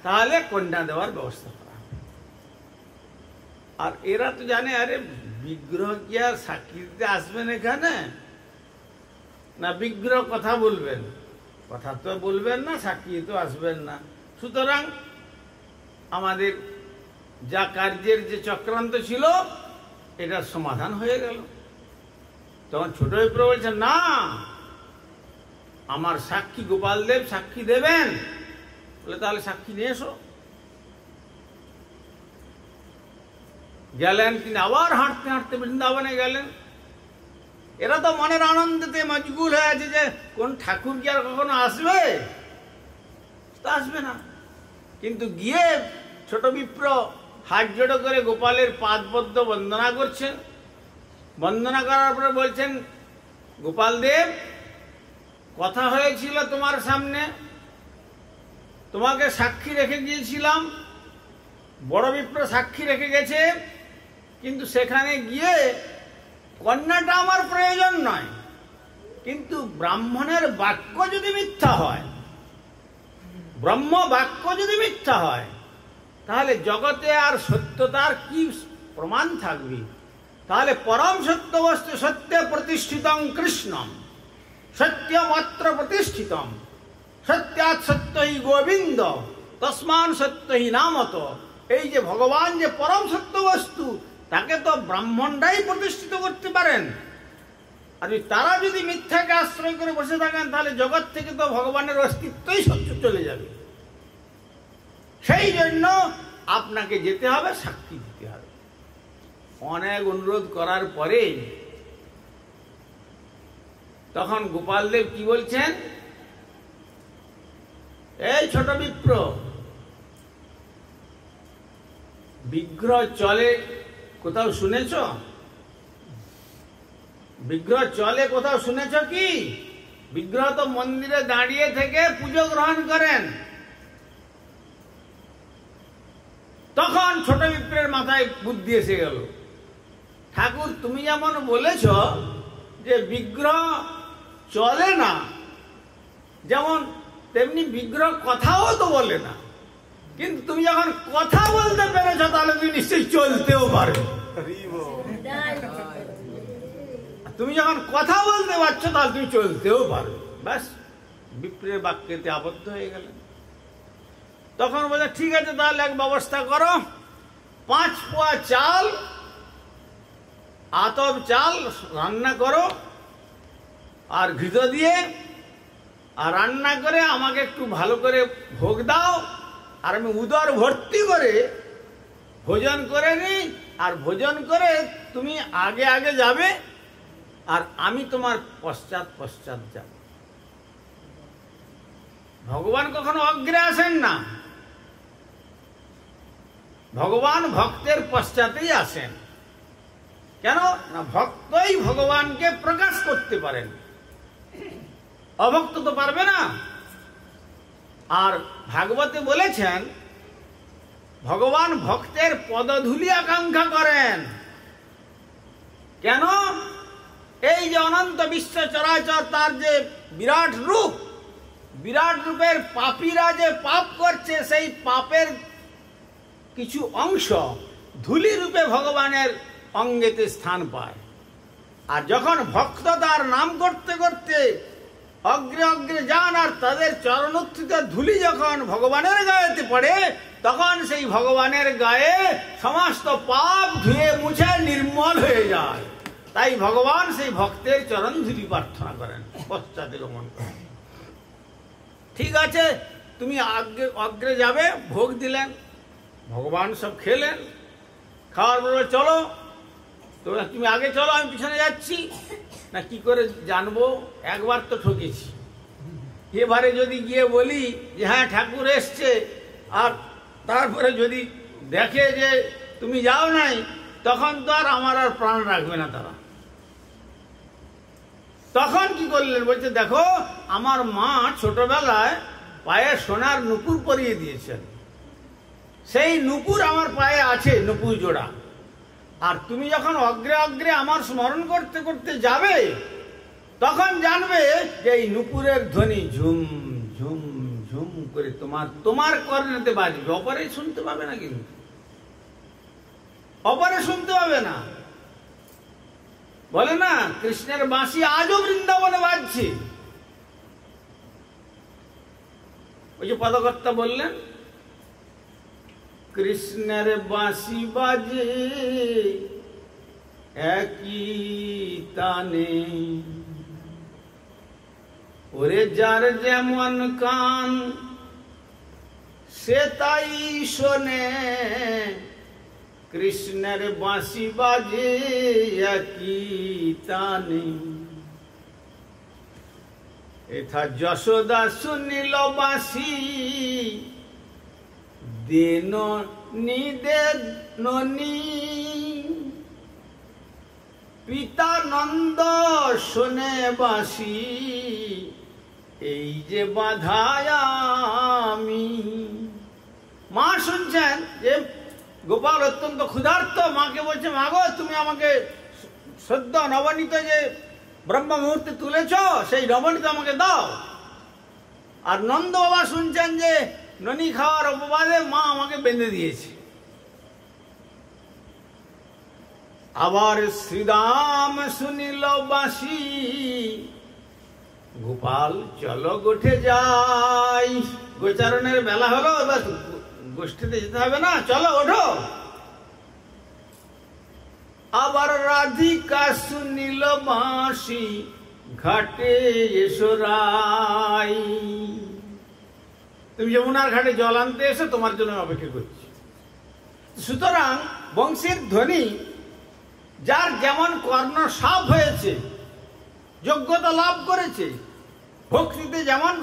তাহলে কন্যা দেওয়ার ব্যবস্থা করা। আর এরা তো জানে, আরে বিগ্রহ কি আর সাক্ষী দিতে আসবেন এখানে? না, বিগ্রহ কথা বলবেন, কথা তো বলবেন না, সাক্ষী তো আসবেন না। সুতরাং আমাদের যা কার্যের যে চক্রান্ত ছিল এটার সমাধান হয়ে গেল। তখন ছোট বিপ্র বলছেন, না, আমার সাক্ষী গোপাল দেব সাক্ষী দেবেন। বলে, তাহলে সাক্ষী নিয়ে এসো। গেলেন, তিনি আবার হাঁটতে হাঁটতে বৃন্দাবনে গেলেন। এরা তো মনের আনন্দেতে মজগুল হয়ে আছে যে কোন ঠাকুর কি আর কখনো আসবে? তা আসবে না। কিন্তু গিয়ে ছোট বিপ্র হাত জোড়ো করে গোপালের পাদপদ্ম বন্দনা করছেন। বন্দনা করার পরে বলছেন, গোপাল দেব, কথা হয়েছিল তোমার সামনে, তোমাকে সাক্ষী রেখে গিয়েছিলাম, বড় বিপ্র সাক্ষী রেখে গেছে, কিন্তু সেখানে গিয়ে কন্যাটা আমার প্রয়োজন নয়। কিন্তু ব্রাহ্মণের বাক্য যদি মিথ্যা হয়, ব্রহ্ম বাক্য যদি মিথ্যা হয়, তাহলে জগতে আর সত্যতার কি প্রমাণ থাকবে? তাহলে পরম সত্য বস্তু সত্যে প্রতিষ্ঠিতং কৃষ্ণম, সত্যমাত্র প্রতিষ্ঠিতম, সত্যাৎ সত্যই গোবিন্দ, তস্মান সত্যই নামত। এই যে ভগবান যে পরম সত্য বস্তু, তাকে তো ব্রাহ্মণরাই প্রতিষ্ঠিত করতে পারেন। আর তারা যদি মিথ্যাকে আশ্রয় করে বসে থাকেন, তাহলে জগৎ থেকে তো ভগবানের অস্তিত্বই সত্য চলে যাবে। সেই জন্য আপনাকে যেতে হবে, সাক্ষী দিতে হবে। অনেক অনুরোধ করার পরে তখন গোপাল দেব কি বলছেন, এই ছোট বিপ্র, বিগ্রহ চলে কোথাও শুনেছ? বিগ্রহ চলে কোথাও শুনেছ কি? বিগ্রহ তো মন্দিরে দাঁড়িয়ে থেকে পুজো গ্রহণ করেন। তখন ছোট বিপ্রের মাথায় বুদ্ধি এসে গেল, ঠাকুর তুমি যেমন বলেছ যে বিগ্রহ চলে না, যেমন তেমনি বিগ্রহ কথাও তো বলে না। কিন্তু তুমি যখন কথা বলতে পেরেছ, তাহলে তুমি নিশ্চয়ই চলতেও পারবে। তুমি যখন কথা বলতে পারছো, তাহলে তুমি চলতেও পারবে। ব্যাস, বিপ্রের বাক্যেতে আবদ্ধ হয়ে গেলেন। তখন বলে, ঠিক আছে, তাহলে এক ব্যবস্থা করো, 5 পোয়া চাল আতপ চাল রান্না করো আর ঘৃত দিয়ে, আর রান্না করে আমাকে একটু ভালো করে ভোগ দাও, আর আমি উদর ভর্তি করে ভোজন করে নিই, আর ভোজন করে তুমি আগে আগে যাবে আর আমি তোমার পশ্চাৎ পশ্চাৎ যাব। ভগবান কখনো অগ্রে আসেন না, ভগবান ভক্তের পশ্চাতেই আসেন। কেন না ভক্তই ভগবানকে প্রকাশ করতে পারেন, অভক্ত তো পারবে না। আর ভাগবতে বলেছেন ভগবান ভক্তের পদধূলি আকাঙ্ক্ষা করেন। কেন? এই যে অনন্ত বিশ্ব চরাচর তার যে বিরাট রূপ, বিরাট রূপের পাপীরা যে পাপ করছে, সেই পাপের কিছু অংশ ধূলি রূপে ভগবানের অঙ্গেতে স্থান পায়। আর যখন ভক্ত তার নাম করতে করতে অগ্রে অগ্রে যান, আর তাদের চরণোত্থিত ধূলি যখন ভগবানের গায়েতে পড়ে, তখন সেই ভগবানের গায়ে সমস্ত পাপ ধুয়ে মুছে নির্মল হয়ে যায়। তাই ভগবান সেই ভক্তের চরণ ধূলি প্রার্থনা করেন, পশ্চাতে গমন করেন। ঠিক আছে, তুমি অগ্রে যাবে, ভোগ দিলেন, ভগবান সব খেলেন, খাওয়ার পরে চলো, তুমি আগে চলো, আমি পিছনে যাচ্ছি। না কি করে জানবো? একবার তো ঠকেছি, এবারে যদি গিয়ে বলি যে হ্যাঁ ঠাকুর এসছে, আর তারপরে যদি দেখে যে তুমি যাও নাই, তখন তো আর আমার আর প্রাণ রাখবে না তারা। তখন কি করলেন? বলছে দেখো আমার মা ছোটবেলায় পায়ে সোনার নুপুর পরিয়ে দিয়েছেন, সেই নুপুর আমার পায়ে আছে, নুপুর জোড়া। আর তুমি যখন অগ্রে অগ্রে আমার স্মরণ করতে করতে যাবে, তখন জানবে যে এই নুপুরের ধ্বনি ঝুম ঝুম ঝুম করে তোমার কর্ণেতে বাজবে, অপরে শুনতে পাবে না, কিন্তু অপরে শুনতে পাবে না। বলে না কৃষ্ণের বাঁশি আজও বৃন্দাবনে বাজছে। ওই যে পদকর্তা বললেন কৃষ্ণের বাঁশি বাজে একই তানে, ওরে যার যেমন কান সে তাই শোনে, কৃষ্ণের বাঁশি বাজে একই তানে। এথা যশোদা শুনিল বাঁশি দেন নিদে ননি, পিতা নন্দ শোনে বাঁশি এই যে বাধায় আমি। মা শুনছেন যে গোপাল অত্যন্ত ক্ষুধার্ত, মাকে বলছে মাগো তুমি আমাকে সদ্য নবনীত যে ব্রহ্ম মুহূর্তে তুলেছ, সেই নবনীত আমাকে দাও। আর নন্দ বাবা শুনছেন যে ননি খাওয়ার অপবাদে মা আমাকে বেঁধে দিয়েছে। আবার শ্রীরাম শুনিল বাঁশি, গোপাল চলো গোঠে যাই। গোচারণের বেলা হলো, এবার গোষ্ঠীতে যেতে হবে না, চলো ওঠো। আবার রাধিকা শুনিল বাঁশি, ঘাটে এসো রাই। তুমি যমুনার ঘাটে জল আনতে এসে তোমার জন্য অপেক্ষা করছি। সুতরাং বংশীর ধ্বনি যার যেমন কর্ণ সাপ হয়েছে, যোগ্যতা লাভ করেছে, ভক্তিতে যেমন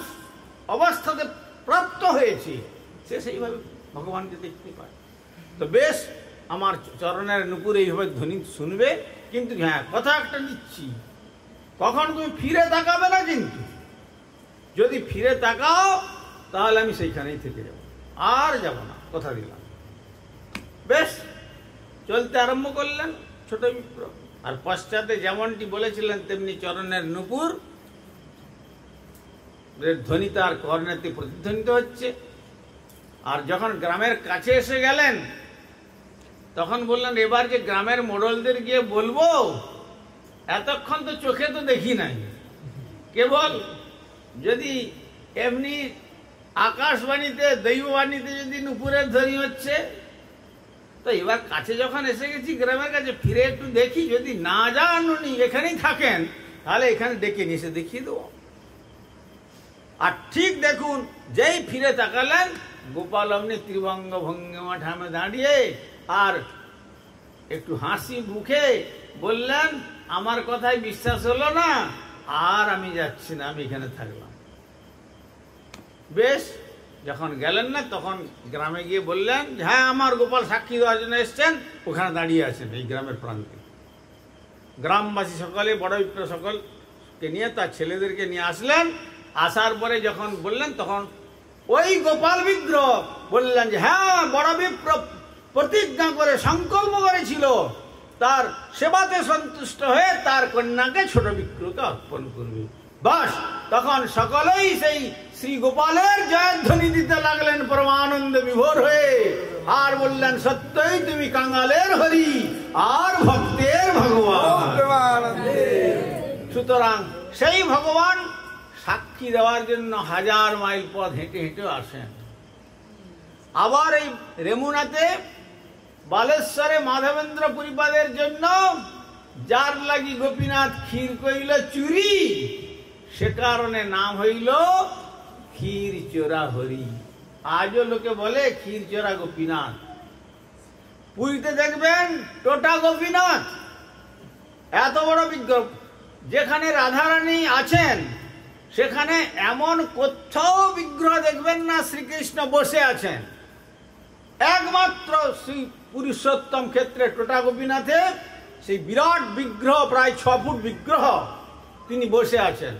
অবস্থাতে প্রাপ্ত হয়েছে, সে সেইভাবে ভগবানকে দেখতে পায়। তো বেশ, আমার চরণের নুপুর এইভাবে ধ্বনি শুনবে, কিন্তু হ্যাঁ কথা একটা দিচ্ছি, কখন তুমি ফিরে তাকাবে না। কিন্তু যদি ফিরে তাকাও তাহলে আমি সেইখানেই থেকে যাব, আর যাব না, কথা দিলাম। বেশ, চলতে আরম্ভ করলেন ছোট বিপ্র। আর পশ্চাতে যেমনটি বলেছিলেন তেমনি চরণের নুপুর ধ্বনি তার কর্ণেতে প্রতিধ্বনিত হচ্ছে। আর যখন গ্রামের কাছে এসে গেলেন, তখন বললেন এবার যে গ্রামের মোড়লদের গিয়ে বলবো, এতক্ষণ তো চোখে তো দেখি নাই, কেবল যদি এমনি আকাশবাণীতে দৈববাণীতে যদি নুপুরের ধ্বনি হচ্ছে, তো এবার কাছে যখন এসে গেছি গ্রামের কাছে, ফিরে একটু দেখি, যদি না যান উনি এখানেই থাকেন তাহলে এখানে ডেকে নিয়ে এসে দেখিয়ে দেবো। আর ঠিক দেখুন, যেই ফিরে তাকালেন, গোপাল অমনি ত্রিভঙ্গ ভঙ্গিমা ঠামে দাঁড়িয়ে আর একটু হাসি মুখে বললেন, আমার কথায় বিশ্বাস হলো না, আর আমি যাচ্ছি না, আমি এখানে থাকলাম। বেশ, যখন গেলেন না তখন গ্রামে গিয়ে বললেন, হ্যাঁ আমার গোপাল সাক্ষী দেওয়ার জন্য এসছেন, ওখানে দাঁড়িয়ে আছেন এই গ্রামের প্রান্তে। গ্রামবাসী সকলে, বড় বিপ্র সকলকে নিয়ে তার ছেলেদেরকে নিয়ে আসলেন। আসার পরে যখন বললেন তখন ওই গোপাল বিগ্রহ বললেন যে হ্যাঁ, বড় বিপ্র প্রতিজ্ঞা করে সংকল্প করেছিল তার সেবাতে সন্তুষ্ট হয়ে তার কন্যাকে ছোট বিগ্রহকে অর্পণ করবে। বাস, তখন সকলেই সেই শ্রী গোপালের জয়ধ্বনি দিতে লাগলেন পরমানন্দ বিভোর হয়ে, আর বললেন, সত্যই তুমি কাঙালের হরি আর ভক্তের ভগবান। সুতরাং সেই ভগবান সাক্ষী দেওয়ার জন্য 1000 মাইল পথ হেঁটে হেঁটে আসেন। আবার এই রেমুনাতে বালেশ্বরে মাধবেন্দ্র পরিবারের জন্য যার লাগি গোপীনাথ ক্ষীর কইল চুরি, সে কারণে নাম হইল ক্ষীর চোরা হরি। আজও লোকে বলে ক্ষীর চোরা গোপীনাথ। পুরীতে দেখবেন টোটা গোপীনাথ, এত বড় বিগ্রহ। যেখানে রাধারানী আছেন সেখানে এমন কোথাও বিগ্রহ দেখবেন না শ্রীকৃষ্ণ বসে আছেন। একমাত্র শ্রী পুরুষোত্তম ক্ষেত্রে টোটা গোপীনাথে সেই বিরাট বিগ্রহ, প্রায় 6 ফুট বিগ্রহ, তিনি বসে আছেন।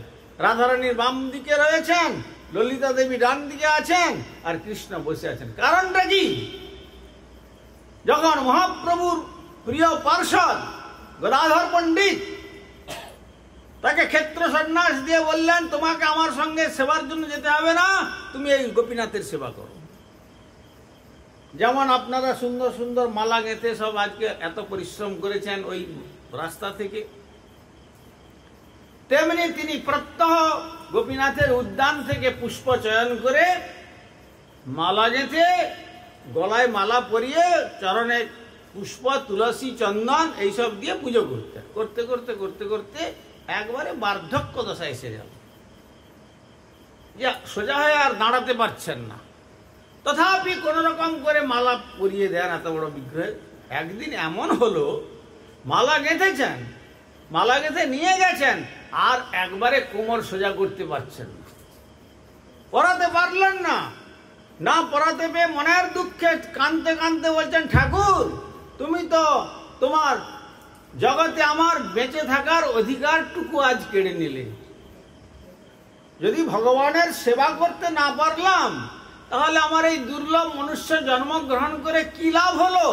রাধারানীর বাম দিকে রয়েছেন, ললিতা দেবী ডান দিকে আছেন, আর কৃষ্ণ বসে আছেন। কারণটা কি? যখন মহাপ্রভুর প্রিয় পার্ষদ গদাধর পণ্ডিত তাকে ক্ষেত্র সন্ন্যাস দিয়ে বললেন, তোমাকে আমার সঙ্গে সেবার জন্য যেতে হবে না, তুমি এই গোপীনাথের সেবা করো। যেমন আপনারা সুন্দর সুন্দর মালা গেঁথে সব আজকে এত পরিশ্রম করেছেন ওই রাস্তা থেকে, তেমনি তিনি প্রত্যহ গোপীনাথের উদ্যান থেকে পুষ্প চয়ন করে মালা গেঁথে গলায় মালা পরিয়ে চরণে পুষ্প, তুলসী, চন্দন এইসব দিয়ে পুজো করতেন। করতে করতে করতে করতে একবারে বার্ধক্য দশা এসে গেল, যে সোজা হয়ে আর দাঁড়াতে পারছেন না। তথাপি কোন রকম করে মালা পরিয়ে দেন এত বড় বিগ্রহে। একদিন এমন হলো, মালা গেঁথেছেন, মালা গেঁথে নিয়ে গেছেন, আর একবারে কোমর সোজা করতে পারছেন না, পরাতে পারলেন না। না পরাতে পেয়ে মনের দুঃখে কাঁদতে কাঁদতে বলছেন, ঠাকুর তুমি তো তোমার জগতে আমার বেঁচে থাকার অধিকারটুকু আজ কেড়ে নিলে। যদি ভগবানের সেবা করতে না পারলাম তাহলে আমার এই দুর্লভ মনুষ্য জন্মগ্রহণ করে কি লাভ হলো?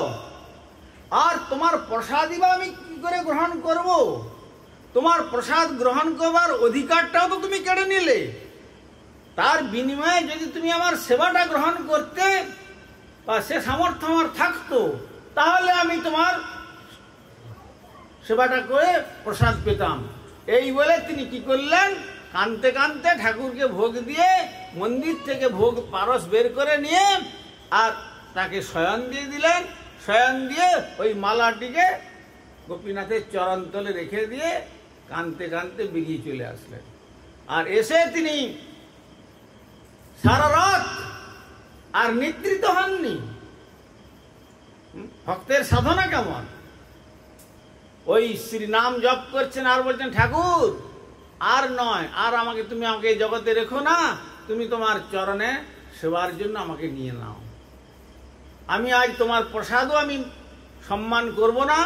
আর তোমার প্রসাদই বা আমি কি করে গ্রহণ করব? তোমার প্রসাদ গ্রহণ করবার অধিকারটাও তো তুমি কেড়ে নিলে। তার বিনিময়ে যদি তুমি আমার সেবাটা গ্রহণ করতে বা সে সামর্থ্য আমার থাকতো, তাহলে আমি তোমার সেবাটা করে প্রসাদ পেতাম। এই বলে তিনি কি করলেন, কানতে কানতে ঠাকুরকে ভোগ দিয়ে মন্দির থেকে ভোগ পারস বের করে নিয়ে আর তাকে শয়ন দিয়ে দিলেন। শয়ন দিয়ে ওই মালাটিকে গোপীনাথের চরণতলে রেখে দিয়ে কানতে কানতে বেরিয়ে চলে আসলেন। আর এসে তিনি সারা রাত আর নিদ্রিত হননি। ভক্তের সাধনা কেমন, ওই শ্রী নাম জপ করছেন আর বলছেন, ঠাকুর আর নয়, আর তুমি আমাকে এই জগতে রেখো না, তুমি তোমার চরণে সেবার জন্য আমাকে নিয়ে নাও। আমি আজ তোমার প্রসাদও আমি সম্মান করব না,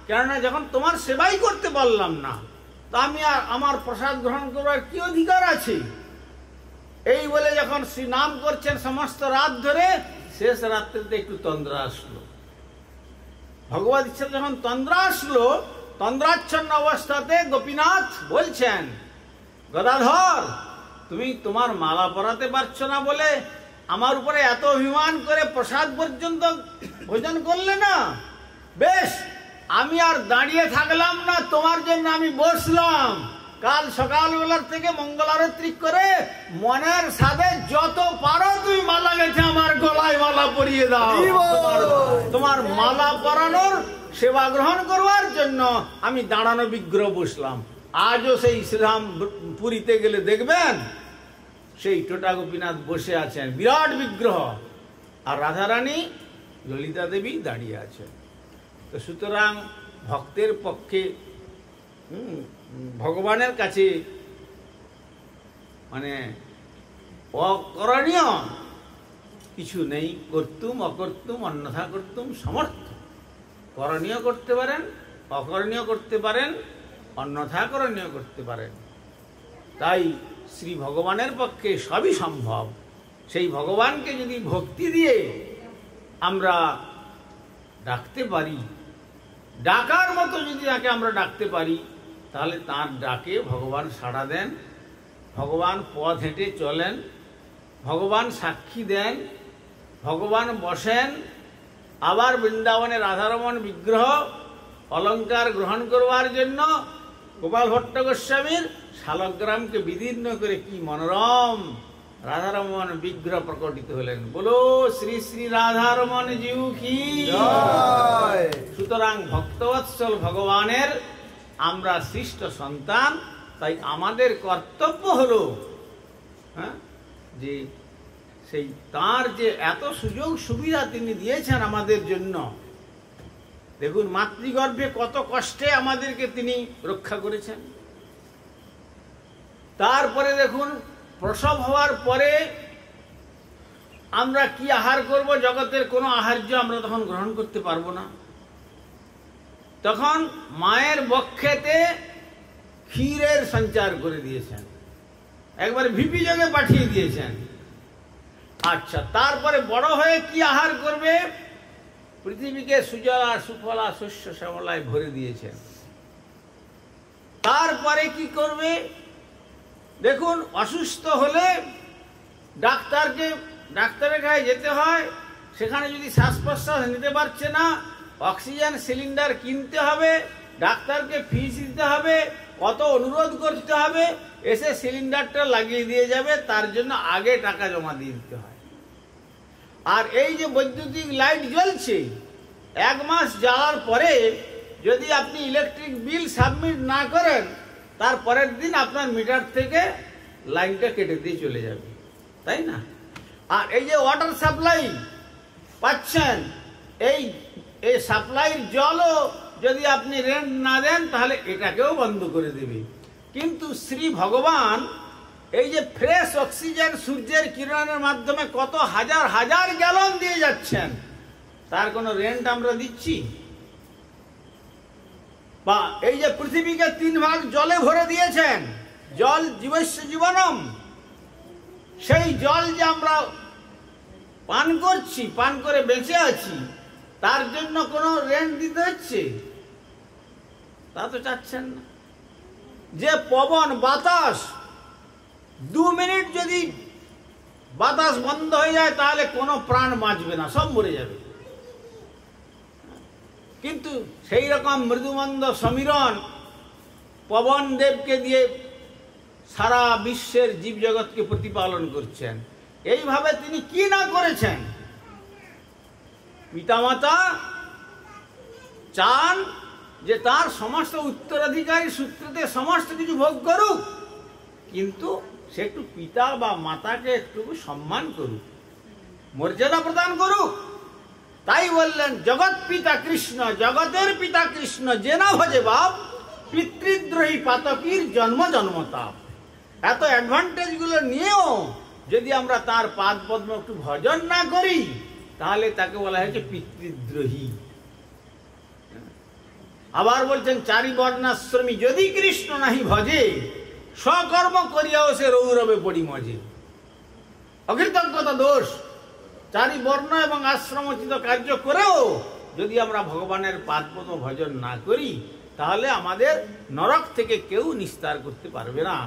কেননা যখন তোমার সেবাই করতে পারলাম না, তা আমি আর আমার প্রসাদ গ্রহণ করবার কি অধিকার আছে? এই বলে যখন শ্রী নাম করছেন সমস্ত রাত ধরে, শেষ রাত্রিতে একটু তন্দ্রা আসলো। ভগবত ইচ্ছা যখন তন্দ্রা আসলো, তন্দ্রাচ্ছন্ন অবস্থাতে গোপীনাথ বলছেন, গদাধর তুমি তোমার মালা পরাতে পারছো না বলে আমার উপরে এত অভিমান করে প্রসাদ পর্যন্ত ভোজন করলে না। বেশ, আমি আর দাঁড়িয়ে থাকলাম না, তোমার জন্য আমি বসলাম। কাল সকালবেলার থেকে মঙ্গল আরতি করে মনের সাথে যত পারো তুমি মালা গেছে আমার গলায় মালা পরিয়ে দাও। তোমার মালা পরানোর সেবা গ্রহণ করবার জন্য আমি দাঁড়ানো বিগ্রহ বসলাম। আজও সেই শ্রীরাম পুরীতে গেলে দেখবেন সেই টোটা গোপীনাথ বসে আছেন, বিরাট বিগ্রহ, আর রাধারানী ললিতা দেবী দাঁড়িয়ে আছেন। তো সুতরাং ভক্তের পক্ষে ভগবানের কাছে মানে অকরণীয় কিছু নেই। করতুম অকর্তুম অন্যথা করতুম সমর্থ। করণীয় করতে পারেন, অকরণীয় করতে পারেন, অন্যথা করণীয় করতে পারেন। তাই শ্রী ভগবানের পক্ষে সবই সম্ভব। সেই ভগবানকে যদি ভক্তি দিয়ে আমরা ডাকতে পারি, ডাকার মতো যদি তাকে আমরা ডাকতে পারি, তাহলে তার ডাকে ভগবান সাড়া দেন, ভগবান পথ হেঁটে চলেন, ভগবান সাক্ষী দেন, ভগবান বসেন। আবার বৃন্দাবনে রাধারমণ বিগ্রহ অলঙ্কার গ্রহণ করবার জন্য গোপাল ভট্ট গোস্বামীর শালগ্রামকে বিদীর্ণ করে কি মনোরম রাধারমণ বিগ্রহ প্রকটিত হলেন। বলো শ্রী শ্রী রাধারমণ জিউ কি জয়। সুতরাং ভক্তবৎসল ভগবানের আমরা সৃষ্ট সন্তান, তাই আমাদের কর্তব্য হলো যে সেই তার যে এত সুযোগ সুবিধা তিনি দিয়েছেন আমাদের জন্য। দেখুন মাতৃগর্ভে কত কষ্টে আমাদেরকে তিনি রক্ষা করেছেন। তারপরে দেখুন প্রসব হওয়ার পরে আমরা কি আহার করব, জগতের কোনো আহার্য আমরা তখন গ্রহণ করতে পারবো না। তখন মায়ের বক্ষেতে ক্ষীরের সঞ্চার করে দিয়েছেন, একবার ভিপি যোগে পাঠিয়ে দিয়েছেন। আচ্ছা, তারপরে বড় হয়ে কি আহার করবে, পৃথিবীকে সুজলা সুফলা শস্য শ্যামলায় ভরে দিয়েছেন। তারপরে কি করবে, দেখুন অসুস্থ হলে ডাক্তারের কাছে যেতে হয়। সেখানে যদি শ্বাস প্রশ্বাস নিতে পারছে না, অক্সিজেন সিলিন্ডার কিনতে হবে, ডাক্তারকে ফিস দিতে হবে, কত অনুরোধ করতে হবে, এসে সিলিন্ডারটা লাগিয়ে দিয়ে যাবে, তার জন্য আগে টাকা জমা দিয়ে দিতে হয়। আর এই যে বৈদ্যুতিক লাইট জ্বলছে, 1 মাস জ্বালার পরে যদি আপনি ইলেকট্রিক বিল সাবমিট না করেন, তার পরের দিন আপনার মিটার থেকে লাইনটা কেটে দিয়ে চলে যাবে, তাই না? আর এই যে ওয়াটার সাপ্লাই পাচ্ছেন, এই সাপ্লাইয়ের জলও যদি আপনি রেন্ট না দেন, তাহলে এটাকেও বন্ধ করে দেবে। কিন্তু শ্রী ভগবান এই যে ফ্রেশ অক্সিজেন সূর্যের কিরণের মাধ্যমে কত হাজার হাজার গ্যালন দিয়ে যাচ্ছেন, তার কোনো রেন্ট আমরা দিচ্ছি? বা এই যে পৃথিবীকে 3 ভাগ জলে ভরে দিয়েছেন, জল জীবস্য জীবনম, সেই জল যে আমরা পান করছি, পান করে বেঁচে আছি, তার জন্য কোনো রেন্ট দিতে হচ্ছে? তা তো চাচ্ছেন না। যে পবন বাতাস 2 মিনিট যদি বাতাস বন্ধ হয়ে যায়, তাহলে কোনো প্রাণ বাঁচবে না, সব মরে যাবে। কিন্তু সেই রকম মৃদুমন্দ সমীরণ পবন দেবকে দিয়ে সারা বিশ্বের জীবজগৎকে প্রতিপালন করছেন। এইভাবে তিনি কি না করেছেন। পিতামাতা চান যে তার সমস্ত উত্তরাধিকারী সূত্রতে সমস্ত কিছু ভোগ করুক, কিন্তু সে একটু পিতা বা মাতাকে একটু সম্মান করুক, মর্যাদা প্রদান করুক। তাই বললেন জগৎ পিতা কৃষ্ণ, জগতের পিতা কৃষ্ণ, যে না ভজে বাপ, পিতৃদ্রোহী পাতকীর জন্ম জন্মতাপ। এত অ্যাডভান্টেজ গুলো নিয়েও যদি আমরা তার পাদ পদ্ম একটু ভজন না করি, তাহলে তাকে বলা হয়েছে পিতৃদ্রোহী। আবার বলছেন চারি বর্ণাশ্রমী যদি কৃষ্ণ নাহি ভজে, সকর্ম করিয়াও সে রৌরবে পড়ি মজে। অকৃতজ্ঞতা দোষ। চারি বর্ণ এবং আশ্রমোচিত কার্য করেও যদি আমরা ভগবানের পাদপদ্ম ভজন না করি, তাহলে আমাদের নরক থেকে কেউ নিস্তার করতে পারবে না।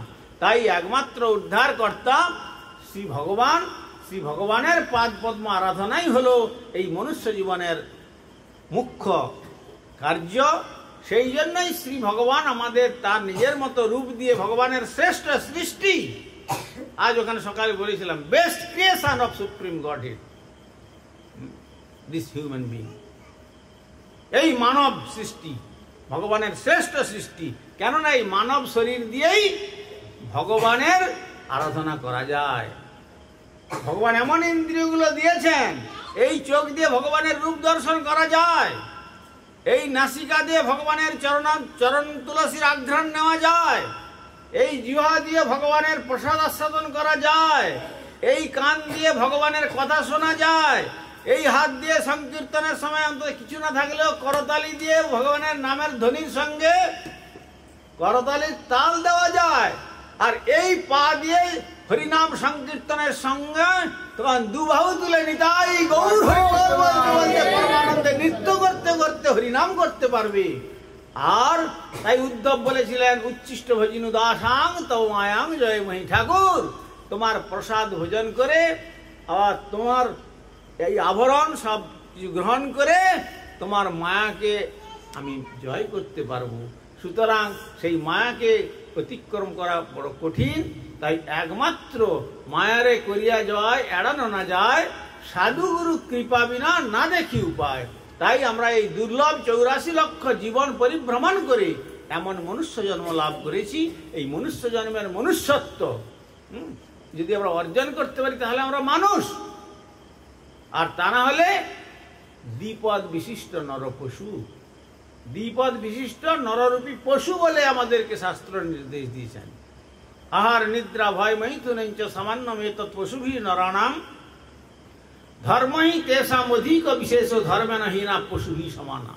তাই একমাত্র উদ্ধারকর্তা শ্রী ভগবান, শ্রী ভগবানের পাদপদ্ম আরাধনাই হলো এই মনুষ্য জীবনের মুখ্য কার্য। সেই জন্যই শ্রী ভগবান আমাদের তার নিজের মতো রূপ দিয়ে ভগবানের শ্রেষ্ঠ সৃষ্টি, আজ ওখানে সকালে বলেছিলাম, best creation of supreme Godhead, this human being. এই মানব সৃষ্টি ভগবানের শ্রেষ্ঠ সৃষ্টি, কেননা এই মানব শরীর দিয়েই ভগবানের আরাধনা করা যায়। ভগবান এমন ইন্দ্রিয়গুলো দিয়েছেন, এই চোখ দিয়ে ভগবানের রূপ দর্শন করা যায়, এই নাসিকা দিয়ে ভগবানের চরণ তুলসীর আঘ্রাণ নেওয়া যায়, এই জিহ্বা দিয়ে ভগবানের প্রসাদ আস্বাদন করা যায়, এই কান দিয়ে ভগবানের কথা শোনা যায়, এই হাত দিয়ে সংকীর্তনের সময় অন্তত কিছু না থাকলেও করতালি দিয়ে ভগবানের নামের ধ্বনির সঙ্গে করতালির তাল দেওয়া যায়, আর এই পা দিয়ে হরিনাম সংকীর্তনের সঙ্গে তখন দুবাহু তুলে নিতাই গৌর বলতে পরমানন্দে নৃত্য করতে করতে হরিনাম করতে পারবে। আর তাই উদ্ধব বলেছিলেন, উচ্ছিষ্ট ভজিনু দাসাং তৌ মায়াং জয় মহি ঠাকুর, তোমার প্রসাদ ভোজন করে আর তোমার এই আভরণ সব কিছু গ্রহণ করে তোমার মায়াকে আমি জয় করতে পারবো। সুতরাং সেই মায়াকে অতিক্রম করা বড় কঠিন, তাই একমাত্র মায়ারে করিয়া জয় এড়ানো না যায়, সাধুগুরু কৃপা বিনা না দেখি উপায়। তাই আমরা এই দুর্লভ 84 লক্ষ জীবন পরিভ্রমণ করে এমন মনুষ্য জন্ম লাভ করেছি। এই মনুষ্য জন্মের মনুষ্যত্ব যদি আমরা অর্জন করতে পারি তাহলে আমরা মানুষ, আর তা না হলে দ্বিপদ বিশিষ্ট নরপশু। দ্বিপদ বিশিষ্ট নররূপী পশু বলে আমাদেরকে শাস্ত্র নির্দেশ দিয়েছেন। আহার নিদ্রা ভয় মৈথুনঞ্চ সামান্যম এতৎ পশুভি নরাণাম ধর্মই তেষাম অধিক বিশেষ ধর্মেন হীনা পশুভি সমানা।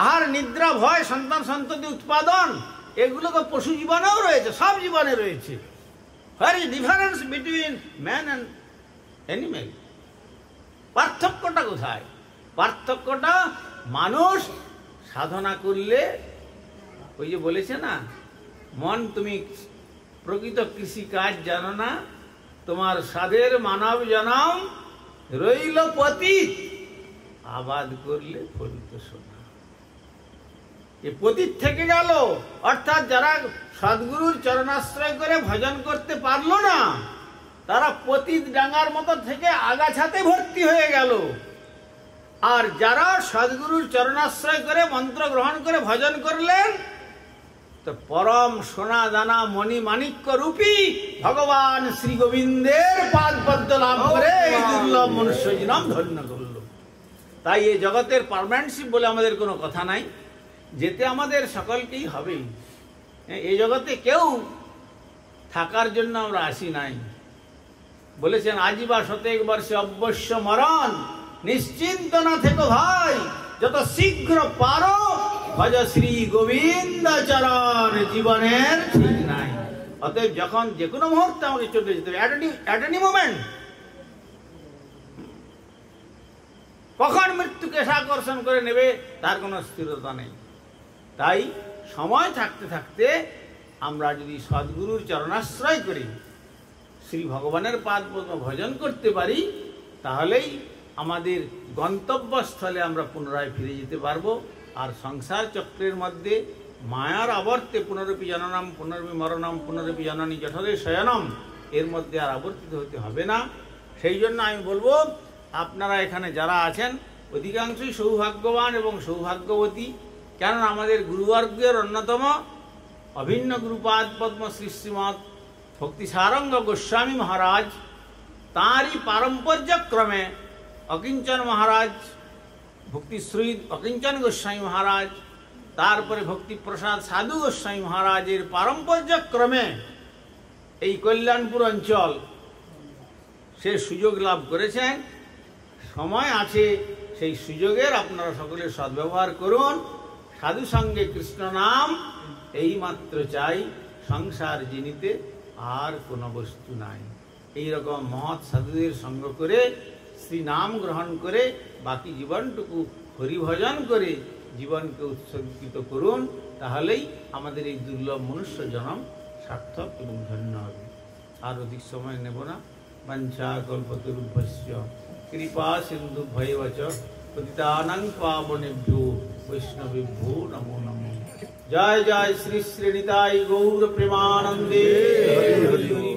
আহার নিদ্রা ভয় সন্তান সন্ততি উৎপাদন এগুলো তো পশু জীবনেও রয়েছে, সব জীবনে রয়েছে। Where is difference between man and animal? পার্থক্যটা কোথায়? পার্থক্যটা মানুষ সাধনা করলে, ওই যে বলেছে না, মন তুমি প্রকৃত কৃষি কাজ জানো না, তোমার সাধের মানব জনম রইল পতিত, আবাদ করলে ফলিত সোনা। এ পতিত থেকে গেল, অর্থাৎ যারা সদ্গুরুর চরণাশ্রয় করে ভজন করতে পারলো না, তারা পতিত ডাঙ্গার মতো থেকে আগাছাতে ভর্তি হয়ে গেল। আর যারা সদ্গুরুর চরণাশ্রয় করে মন্ত্র গ্রহণ করে ভজন করলেন, তো পরম সোনা দানা মণি মাণিক্য রূপী ভগবান শ্রী গোবিন্দের পাদ পদ্ম লাভ করে এই দুর্লভ মনুষ্য জীবন ধন্য করল। তাই এই জগতের পার্মানেন্টশিপ বলে আমাদের কোনো কথা নাই, যেতে আমাদের সকলকেই হবে। এই জগতে কেউ থাকার জন্য আমরা আসি নাই। বলেছেন, আজিবা শতেক বর্ষে অবশ্য মরণ, নিশ্চিন্ত না থেকো ভাই, যত শীঘ্র পারো ভজ শ্রী গোবিন্দ চরণ, জীবনের ঠিক নাই। অতএব যখন যে কোনো মুহূর্তে আমাকে চলে যেতে হবে, অ্যাট এনি মোমেন্ট। কখন মৃত্যুকে আকর্ষণ করে নেবে তার কোনো স্থিরতা নেই। তাই সময় থাকতে থাকতে আমরা যদি সদ্গুরুর চরণাশ্রয় করি, শ্রী ভগবানের পাদ পদ্ম ভজন করতে পারি, তাহলেই আমাদের গন্তব্যস্থলে আমরা পুনরায় ফিরে যেতে পারবো। আর সংসার চক্রের মধ্যে মায়ার আবর্তে পুনরপি জননম পুনরপি মরণম পুনরপি জননী জঠরে শয়নম, এর মধ্যে আর আবর্তিত হতে হবে না। সেই জন্য আমি বলবো, আপনারা এখানে যারা আছেন অধিকাংশই সৌভাগ্যবান এবং সৌভাগ্যবতী। কেননা আমাদের গুরুবর্গের অন্যতম অভিন্ন গুরুপাদ পদ্ম শ্রী শ্রীমৎ ভক্তি সারঙ্গ গোস্বামী মহারাজ, তাঁরই পারম্পর্যক্রমে অকিঞ্চন মহারাজ, ভক্তিশ্রী অকিঞ্চন গোস্বামী মহারাজ, তারপরে ভক্তি প্রসাদ সাধু গোস্বামী মহারাজের পারম্পর্যক্রমে এই কল্যাণপুর অঞ্চল সে সুযোগ লাভ করেছেন। সময় আছে, সেই সুযোগের আপনারা সকলে সদ্ব্যবহার করুন। সাধু সঙ্গে কৃষ্ণ নাম এইমাত্র চাই, সংসার জিনিতে আর কোনো বস্তু নাই। এইরকম মহৎ সাধুদের সঙ্গ করে শ্রী নাম গ্রহণ করে বাকি জীবনটুকু হরিভজন করে জীবনকে উৎসর্গিত করুন, তাহলেই আমাদের এই দুর্লভ মনুষ্য জন্ম সার্থক এবং ধন্য হবে। আর অধিক সময় নেব না। বাঞ্ছা কল্পতরুভ্যস্য কৃপা সিন্ধুভ্যৈব চ পতিতানাং পাবনেভ্যো বৈষ্ণবেভ্যো নমো নমঃ। জয় জয় শ্রী শ্রী নিতাই গৌর প্রেমানন্দে। হরি হরি।